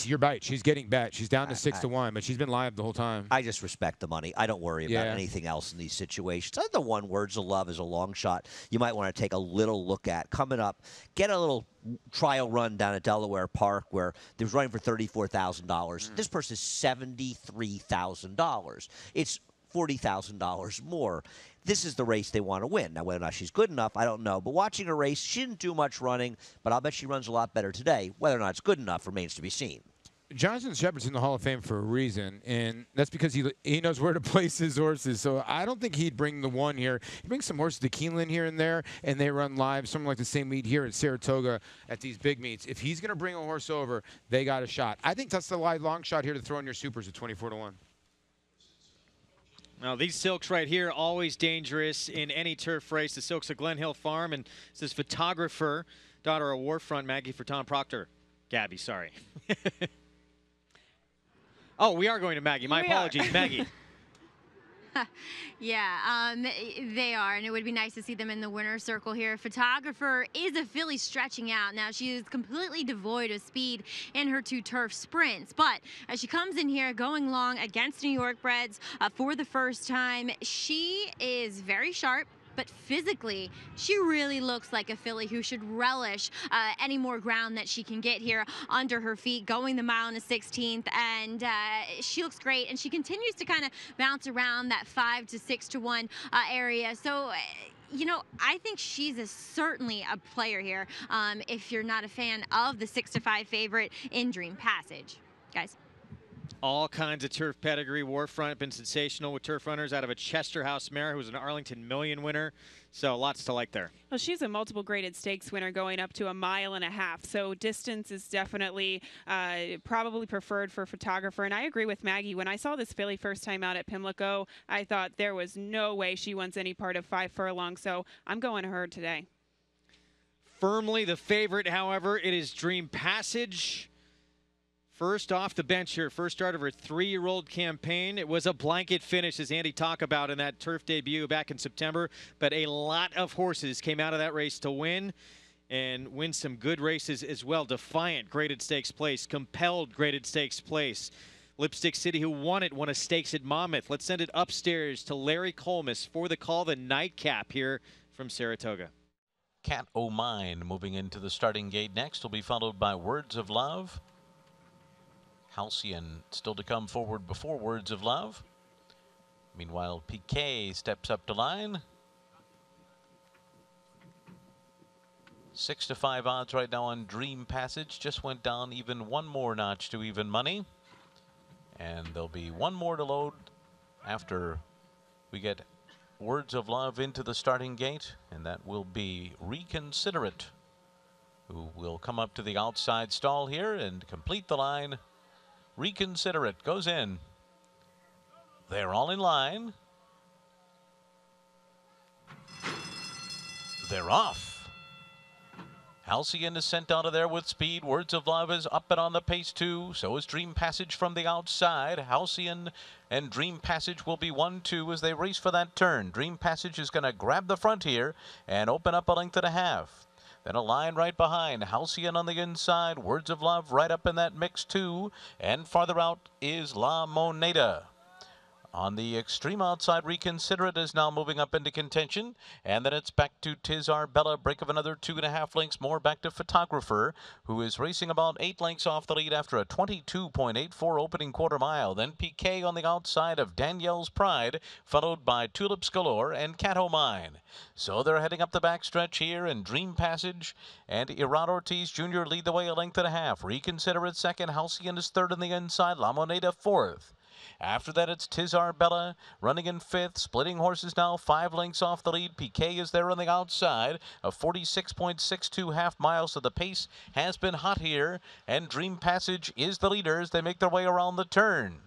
you're right. She's getting bet. She's down to 6-1, but she's been live the whole time. I just respect the money. I don't worry about anything else in these situations. The one, Words of Love, is a long shot you might want to take a little look at. Coming up, get a little trial run down at Delaware Park where they was running for $34,000. This person's $73,000. It's $40,000 more. This is the race they want to win. Now, whether or not she's good enough, I don't know. But watching her race, she didn't do much running, but I'll bet she runs a lot better today. Whether or not it's good enough remains to be seen. Jonathan Shepard's in the Hall of Fame for a reason, and that's because he knows where to place his horses. So I don't think he'd bring the one here. He brings some horses to Keeneland here and there, and they run live, something like the same meet here at Saratoga at these big meets. If he's going to bring a horse over, they got a shot. I think that's the long shot here to throw in your supers at 24-1. Now, these silks right here, always dangerous in any turf race. The silks of Glen Hill Farm, and this is photographer, daughter of Warfront, Maggie for Tom Proctor. Gabby, sorry. Oh, we are going to Maggie. My apologies, Maggie. Yeah, they are, and it would be nice to see them in the winner's circle here. Photographer is a filly stretching out. Now, she is completely devoid of speed in her 2 turf sprints, but as she comes in here going long against New York breds for the first time, she is very sharp. But physically, she really looks like a filly who should relish any more ground that she can get here under her feet, going the mile and a 16th. And she looks great, and she continues to kind of bounce around that 5 to 6-1 area. So, you know, I think she's certainly a player here if you're not a fan of the 6-5 favorite in Dream Passage. Guys. All kinds of turf pedigree. Warfront been sensational with turf runners out of a Chester House mare who was an Arlington Million winner. So lots to like there. Well, she's a multiple graded stakes winner going up to 1.5 miles. So distance is definitely probably preferred for photographer. And I agree with Maggie. When I saw this filly first time out at Pimlico, I thought there was no way she wants any part of 5 furlongs. So I'm going to her today. Firmly the favorite, however, it is Dream Passage. First off the bench here, first start of her 3-year-old campaign. It was a blanket finish, as Andy talked about in that turf debut back in September, but a lot of horses came out of that race to win and win some good races as well. Defiant graded stakes place, Compelled graded stakes place. Lipstick City, who won it, won a stakes at Monmouth. Let's send it upstairs to Larry Colmus for the call, the nightcap here from Saratoga. Cat O' Mine moving into the starting gate next will be followed by Words of Love. Halcyon still to come forward before Words of Love. Meanwhile, Piquet steps up to line. 6-5 odds right now on Dream Passage. Just went down even one more notch to even money. And there'll be one more to load after we get Words of Love into the starting gate. And that will be Reconsider It, who will come up to the outside stall here and complete the line. Reconsider It goes in. They're all in line. They're off. Halcyon is sent out of there with speed. Words of Love is up and on the pace too. So is Dream Passage from the outside. Halcyon and Dream Passage will be 1-2 as they race for that turn. Dream Passage is going to grab the front here and open up a length and a half. Then a line right behind. Halcyon on the inside. Words of Love right up in that mix too. And farther out is La Moneda. On the extreme outside, Reconsider It is now moving up into contention. And then it's back to Tiz Arbella. Break of another 2.5 lengths more. Back to Photographer, who is racing about 8 lengths off the lead after a 22.84 opening quarter mile. Then Piquet on the outside of Danielle's Pride, followed by Tulips Galore and Cat O' Mine. So they're heading up the backstretch here, and Dream Passage and Iran Ortiz Jr. lead the way a length and a half. Reconsider It second. Halcyon is third on the inside. La Moneda fourth. After that, it's Tiz Arbella running in fifth. Splitting Horses now 5 lengths off the lead. Piquet is there on the outside of 46.62 half miles. So the pace has been hot here. And Dream Passage is the leader as they make their way around the turn.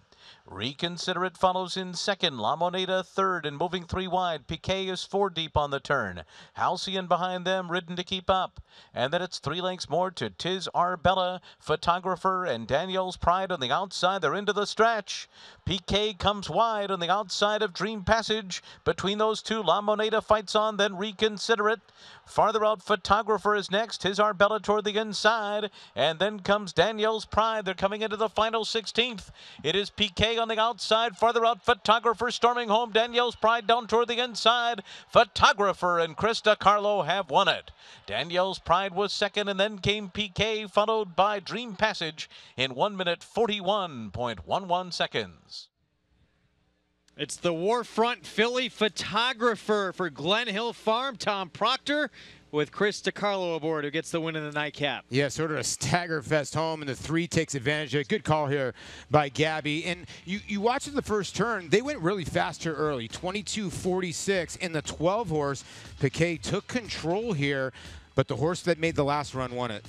Reconsider It follows in second. La Moneda third and moving 3 wide. Piquet is 4 deep on the turn. Halcyon behind them, ridden to keep up. And then it's 3 lengths more to Tiz Arbella, Photographer, and Danielle's Pride on the outside. They're into the stretch. Piquet comes wide on the outside of Dream Passage. Between those two, La Moneda fights on, then Reconsider It. Farther out, Photographer is next. Tiz Arbella toward the inside. And then comes Danielle's Pride. They're coming into the final 16th. It is Piquet on the outside. Farther out, Photographer storming home. Danielle's Pride down toward the inside. Photographer and Krista Carlo have won it. Danielle's Pride was second, and then came Piquet, followed by Dream Passage in 1 minute 41.11 seconds. It's the Warfront Filly Photographer for Glen Hill Farm. Tom Proctor with Chris DiCarlo aboard, who gets the win in the nightcap. Yeah, sort of a stagger fest home, and the 3 takes advantage of it. Good call here by Gabby. And you watch the first turn, they went really fast here early, 22.46. In the 12 horse, Piquet took control here, but the horse that made the last run won it.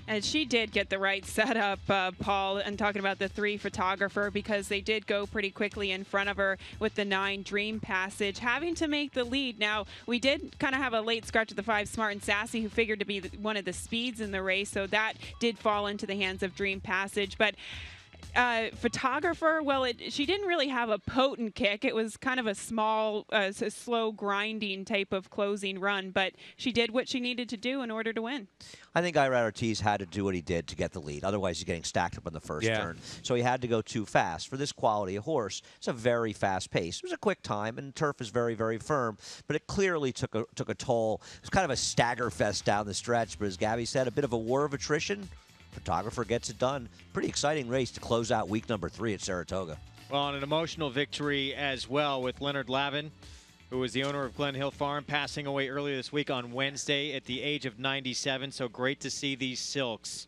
And she did get the right setup, Paul, and talking about the 3 Photographer, because they did go pretty quickly in front of her with the 9 Dream Passage, having to make the lead. Now, we did kind of have a late scratch at the 5 Smart and Sassy, who figured to be one of the speeds in the race, so that did fall into the hands of Dream Passage. But Photographer, well, she didn't really have a potent kick. It was kind of a small, slow grinding type of closing run, but she did what she needed to do in order to win. I think Iran Ortiz had to do what he did to get the lead. Otherwise, he's getting stacked up in the first turn. So he had to go too fast. For this quality of horse, it's a very fast pace. It was a quick time, and turf is very, very firm, but it clearly took a toll. It was kind of a stagger fest down the stretch, but as Gabby said, a bit of a war of attrition. Photographer gets it done. Pretty exciting race to close out week number 3 at Saratoga. Well, and an emotional victory as well with Leonard Lavin, who was the owner of Glen Hill Farm, passing away earlier this week on Wednesday at the age of 97. So great to see these Silks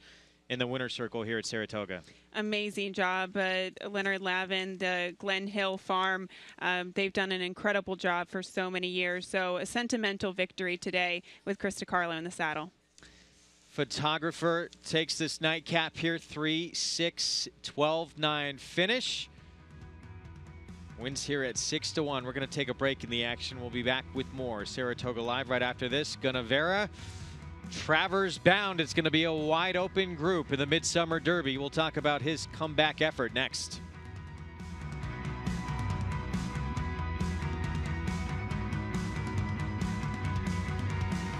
in the winner's circle here at Saratoga. Amazing job, Leonard Lavin, the Glen Hill Farm. They've done an incredible job for so many years. So a sentimental victory today with Chris DiCarlo in the saddle. Photographer takes this nightcap here, 3-6-12-9 finish. Wins here at 6-1. We're going to take a break in the action. We'll be back with more Saratoga Live right after this. Gunnevera, Travers bound. It's going to be a wide open group in the Midsummer Derby. We'll talk about his comeback effort next.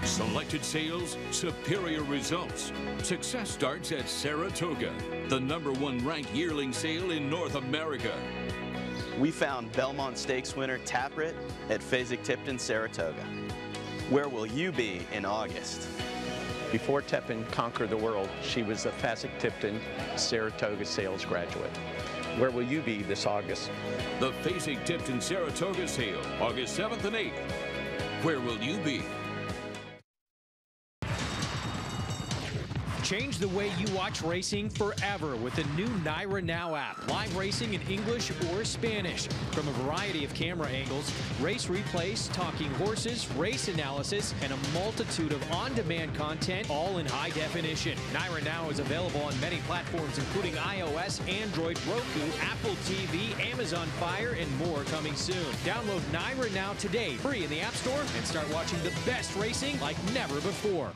Selected sales, superior results. Success starts at Saratoga, the #1 ranked yearling sale in North America. We found Belmont Stakes winner Kaprat at Fasig-Tipton, Saratoga. Where will you be in August? Before Tepin conquered the world, she was a Fasig-Tipton Saratoga sales graduate. Where will you be this August? The Fasig-Tipton Saratoga sale, August 7th and 8th. Where will you be? Change the way you watch racing forever with the new NYRA Now app. Live racing in English or Spanish from a variety of camera angles, race replays, talking horses, race analysis, and a multitude of on-demand content, all in high definition. NYRA Now is available on many platforms, including iOS, Android, Roku, Apple TV, Amazon Fire, and more coming soon. Download NYRA Now today, free in the App Store, and start watching the best racing like never before.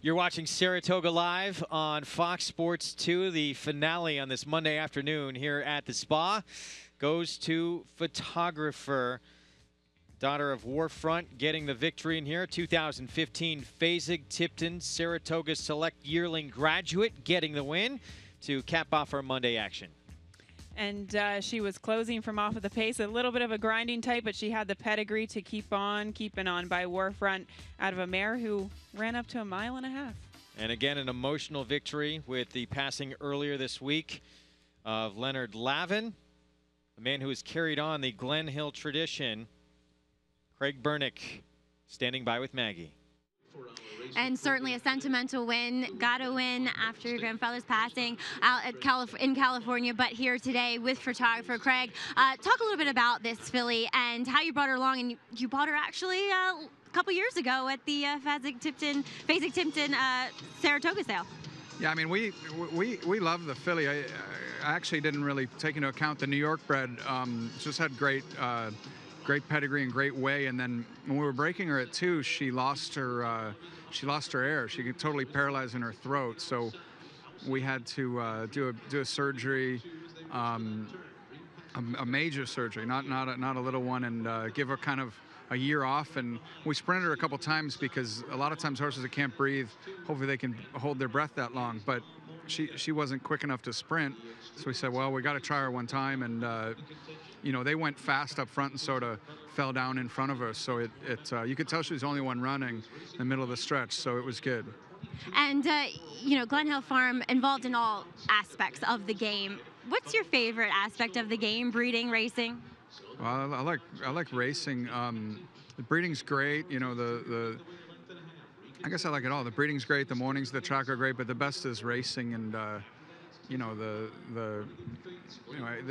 You're watching Saratoga Live on Fox Sports 2. The finale on this Monday afternoon here at the spa goes to photographer, daughter of Warfront, getting the victory in here. 2015 Fasig-Tipton Saratoga Select Yearling graduate getting the win to cap off our Monday action. And she was closing from off of the pace, a little bit of a grinding type, but she had the pedigree to keep on keeping on by Warfront out of a mare who ran up to 1.5 miles. And again, an emotional victory with the passing earlier this week of Leonard Lavin, the man who has carried on the Glen Hill tradition. Craig Burnick standing by with Maggie. And certainly a sentimental win. Got to win after your grandfather's passing out at in California, but here today with photographer Craig. Talk a little bit about this filly and how you brought her along. And you bought her actually a couple years ago at the Fasig-Tipton Saratoga sale. Yeah, I mean, we love the filly. I actually didn't really take into account the New York bred. Just had great pedigree and great way. And then when we were breaking her at 2, she lost her air. She got totally paralyzed in her throat. So we had to do a surgery, a major surgery, not a little one, and give her kind of a year off. And we sprinted her a couple times because a lot of times horses that can't breathe, hopefully they can hold their breath that long. But she wasn't quick enough to sprint. So we said, well, we got to try her one time. And you know, they went fast up front and sort of fell down in front of her. So you could tell she was the only one running in the middle of the stretch. So it was good. And, you know, Glen Hill Farm involved in all aspects of the game. What's your favorite aspect of the game, breeding, racing? Well, I like racing. The breeding's great. You know, I guess I like it all. The breeding's great. The mornings of the track are great. But the best is racing. And, you know,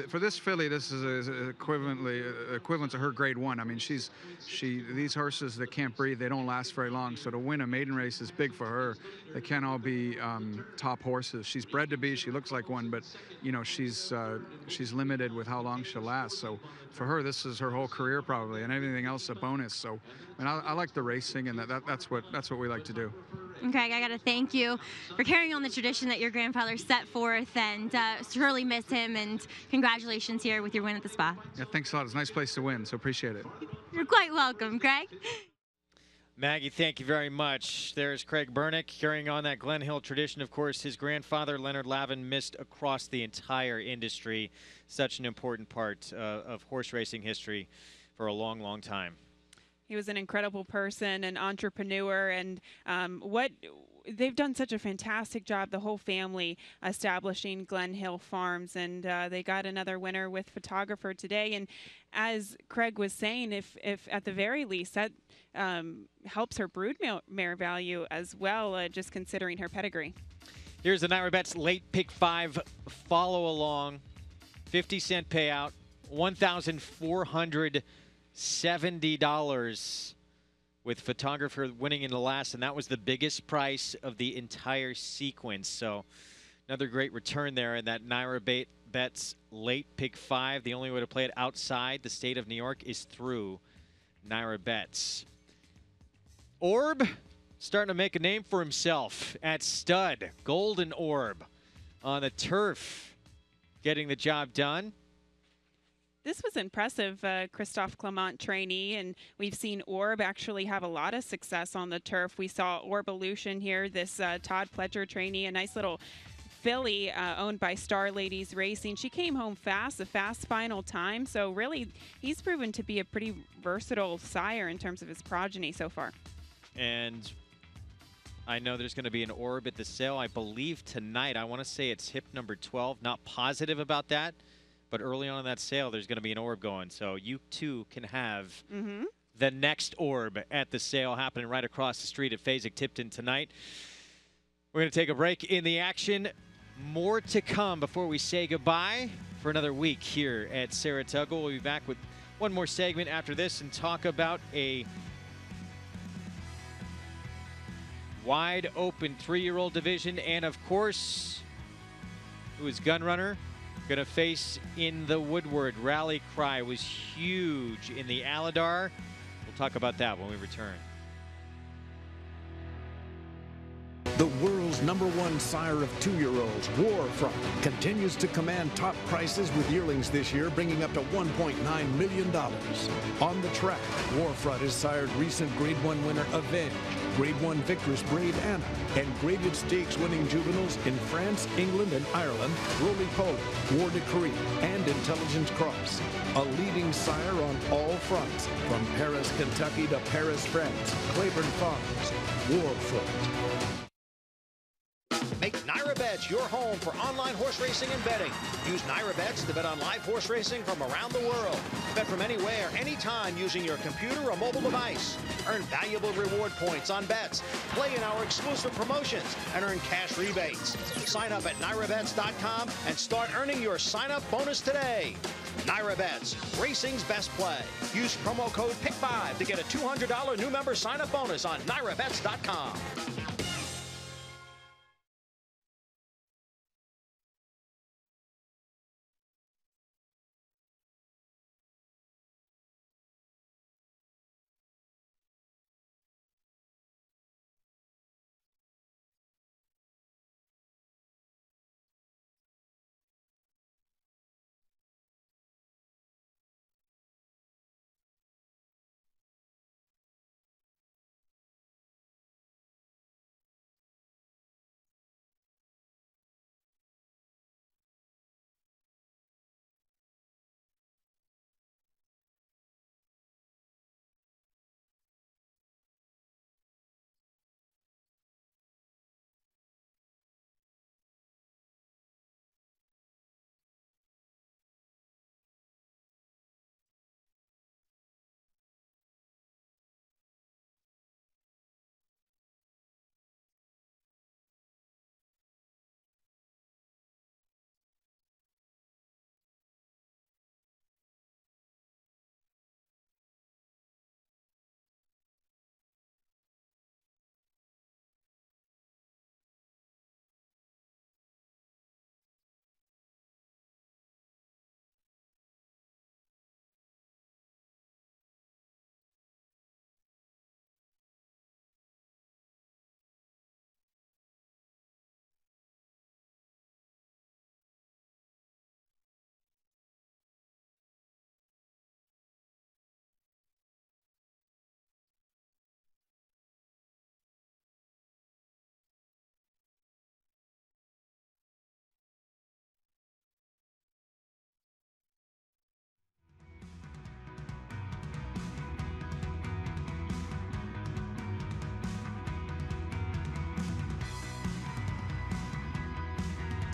for this filly, this is equivalent to her grade 1. I mean, these horses that can't breathe, they don't last very long. So to win a maiden race is big for her. They can't all be top horses. She's bred to be. She looks like one, but you know, she's limited with how long she'll last. So for her, this is her whole career probably, and everything else a bonus. So, and I like the racing, and that's what we like to do. Craig, I got to thank you for carrying on the tradition that your grandfather set forth, and surely miss him, and congratulations here with your win at the spa. Yeah, thanks a lot. It's a nice place to win, so appreciate it. You're quite welcome, Craig. Maggie, thank you very much. There's Craig Burnick carrying on that Glen Hill tradition. Of course, his grandfather, Leonard Lavin, missed across the entire industry. Such an important part of horse racing history for a long, long time. He was an incredible person, an entrepreneur, and they've done such a fantastic job, the whole family, establishing Glen Hill Farms, and they got another winner with photographer today. And as Craig was saying, if at the very least that helps her broodmare value as well, just considering her pedigree. Here's the Naira Bets late pick 5 follow along, 50-cent payout, $1,470 with photographer winning in the last, and that was the biggest price of the entire sequence. So another great return there in that Naira Bets late pick 5. The only way to play it outside the state of New York is through Naira Bets. Orb starting to make a name for himself at stud. Golden Orb on the turf, getting the job done. This was impressive, Christophe Clement trainee, and we've seen Orb actually have a lot of success on the turf. We saw Orbelution here, this Todd Pletcher trainee, a nice little filly owned by Star Ladies Racing. She came home fast, a fast final time, so really he's proven to be a pretty versatile sire in terms of his progeny so far. And I know there's going to be an Orb at the sale, I believe tonight. I want to say it's hip number 12, not positive about that. But early on in that sale, there's going to be an Orb going. So you, too, can have the next Orb at the sale happening right across the street at Fasig-Tipton tonight. We're going to take a break in the action. More to come before we say goodbye for another week here at Saratoga. We'll be back with one more segment after this and talk about a wide open 3-year-old division. And, of course, who is Gunrunner going to face in the Woodward. Rally Cry was huge in the Aladar. We'll talk about that when we return. The world's #1 sire of 2-year-olds, Warfront, continues to command top prices with yearlings this year, bringing up to $1.9 million. On the track, Warfront has sired recent Grade 1 winner Avenge, Grade 1 victors Brave Anna, and graded stakes winning juveniles in France, England, and Ireland, Roly Poly, War Decree, and Intelligence Cross. A leading sire on all fronts, from Paris, Kentucky to Paris, France. Claiborne Farms, Warfront. Make NyraBets your home for online horse racing and betting. Use NyraBets to bet on live horse racing from around the world. Bet from anywhere, anytime using your computer or mobile device. Earn valuable reward points on bets. Play in our exclusive promotions and earn cash rebates. Sign up at NyraBets.com and start earning your sign-up bonus today. NyraBets, racing's best play. Use promo code PICK5 to get a $200 new member sign-up bonus on NyraBets.com.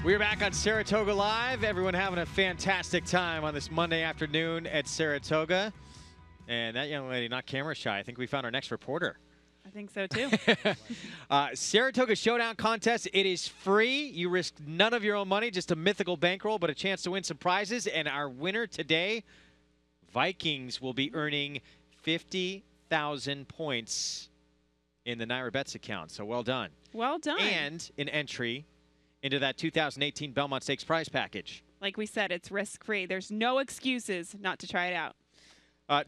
We're back on Saratoga Live. Everyone having a fantastic time on this Monday afternoon at Saratoga. And that young lady, not camera shy. I think we found our next reporter. I think so, too. Saratoga Showdown contest. It is free. You risk none of your own money, just a mythical bankroll, but a chance to win some prizes. And our winner today, Vikings, will be earning 50,000 points in the NyraBets account. So well done. Well done. And an entry into that 2018 Belmont Stakes prize package. Like we said, it's risk-free. There's no excuses not to try it out.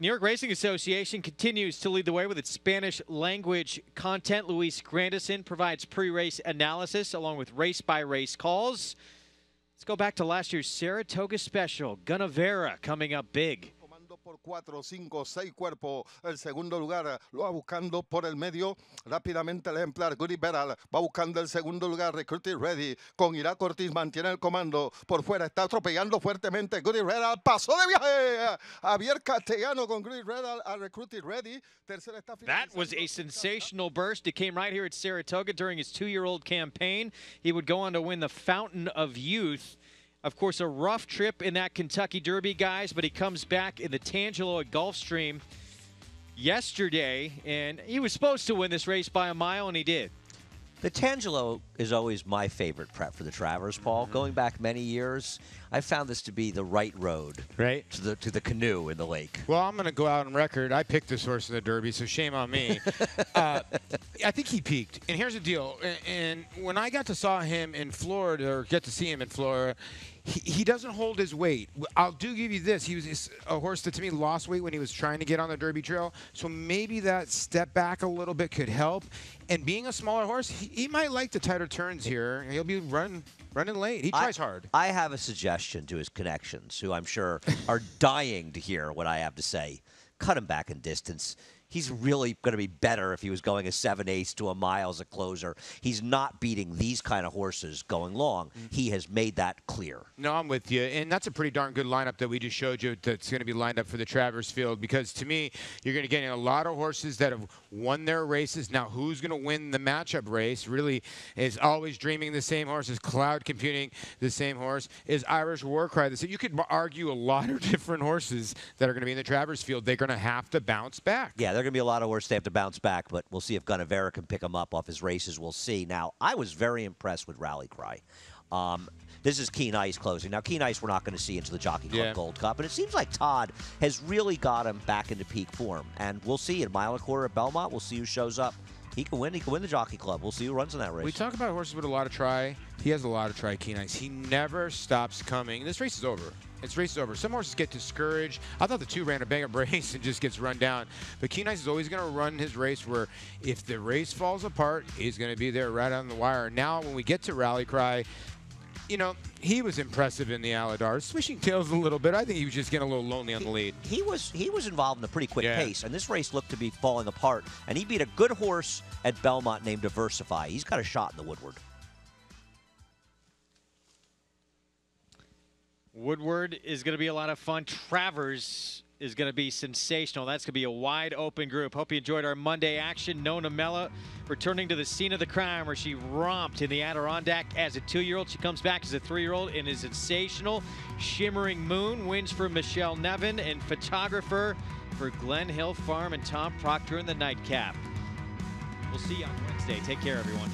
New York Racing Association continues to lead the way with its Spanish language content. Luis Grandison provides pre-race analysis along with race-by-race calls. Let's go back to last year's Saratoga Special. Gunnavera coming up big. Por 4, 5, 6 cuerpos. El segundo lugar lo va buscando por el medio. Rápidamente el ejemplar Goody Beral va buscando el segundo lugar. Recruited Ready con Irak Ortiz mantiene el comando. Por fuera está atropellando fuertemente Goody Beral. Pasó de viaje. Javier Castellano con Goody Beral a Recruited Ready. Tercera está That was a sensational burst. It came right here at Saratoga during his 2-year-old campaign. He would go on to win the Fountain of Youth. Of course, a rough trip in that Kentucky Derby, guys, but he comes back in the Tangelo at Gulfstream yesterday, and he was supposed to win this race by a mile, and he did. The Tangelo is always my favorite prep for the Travers, Paul. Going back many years, I found this to be the right road to the canoe in the lake. Well, I'm going to go out on record. I picked this horse in the Derby, so shame on me. I think he peaked. And here's the deal. And when I got to saw him in Florida, or get to see him in Florida, he doesn't hold his weight. I'll give you this. He was a horse that, to me, lost weight when he was trying to get on the Derby trail. So maybe that step back a little bit could help. And being a smaller horse, he might like the tighter turns here. He'll be running late. He tries hard. I have a suggestion to his connections, who I'm sure are dying to hear what I have to say. Cut him back in distance. He's really going to be better if he was going a 7/8 to a mile as a closer. He's not beating these kind of horses going long. He has made that clear. No, I'm with you. And that's a pretty darn good lineup that we just showed you that's going to be lined up for the Travers Field, because to me, you're going to get a lot of horses that have won their races. Now, who's going to win the matchup race really is Always Dreaming the same horse, is Cloud Computing the same horse, is Irish War Cry the same. You could argue a lot of different horses that are going to be in the Travers Field. They're going to have to bounce back. Yeah, they're going to be a lot of horses they have to bounce back, but we'll see if Gunnevera can pick them up off his races. We'll see. Now, I was very impressed with Rally Cry. This is Keen Ice closing. Now, Keen Ice we're not going to see into the Jockey Club Gold Cup, and it seems like Todd has really got him back into peak form. And we'll see in 1.25 miles at Belmont. We'll see who shows up. He can win. He can win the Jockey Club. We'll see who runs in that race. We talk about horses with a lot of try. He has a lot of try, Keen Ice. He never stops coming. This race is over. This race is over. Some horses get discouraged. I thought the 2 ran a bang-up race and just gets run down. But Keen Ice is always going to run his race where if the race falls apart, he's going to be there right on the wire. Now, when we get to Rally Cry, you know, he was impressive in the Aladar, swishing tails a little bit. I think he was just getting a little lonely on the lead. He was involved in a pretty quick pace, and this race looked to be falling apart. And he beat a good horse at Belmont named Diversify. He's got a shot in the Woodward. Woodward is going to be a lot of fun. Travers is going to be sensational. That's going to be a wide open group. Hope you enjoyed our Monday action. Nona Mella returning to the scene of the crime where she romped in the Adirondack as a 2-year-old. She comes back as a 3-year-old in a sensational Shimmering Moon. Wins for Michelle Nevin, and photographer for Glen Hill Farm and Tom Proctor in the nightcap. We'll see you on Wednesday. Take care, everyone.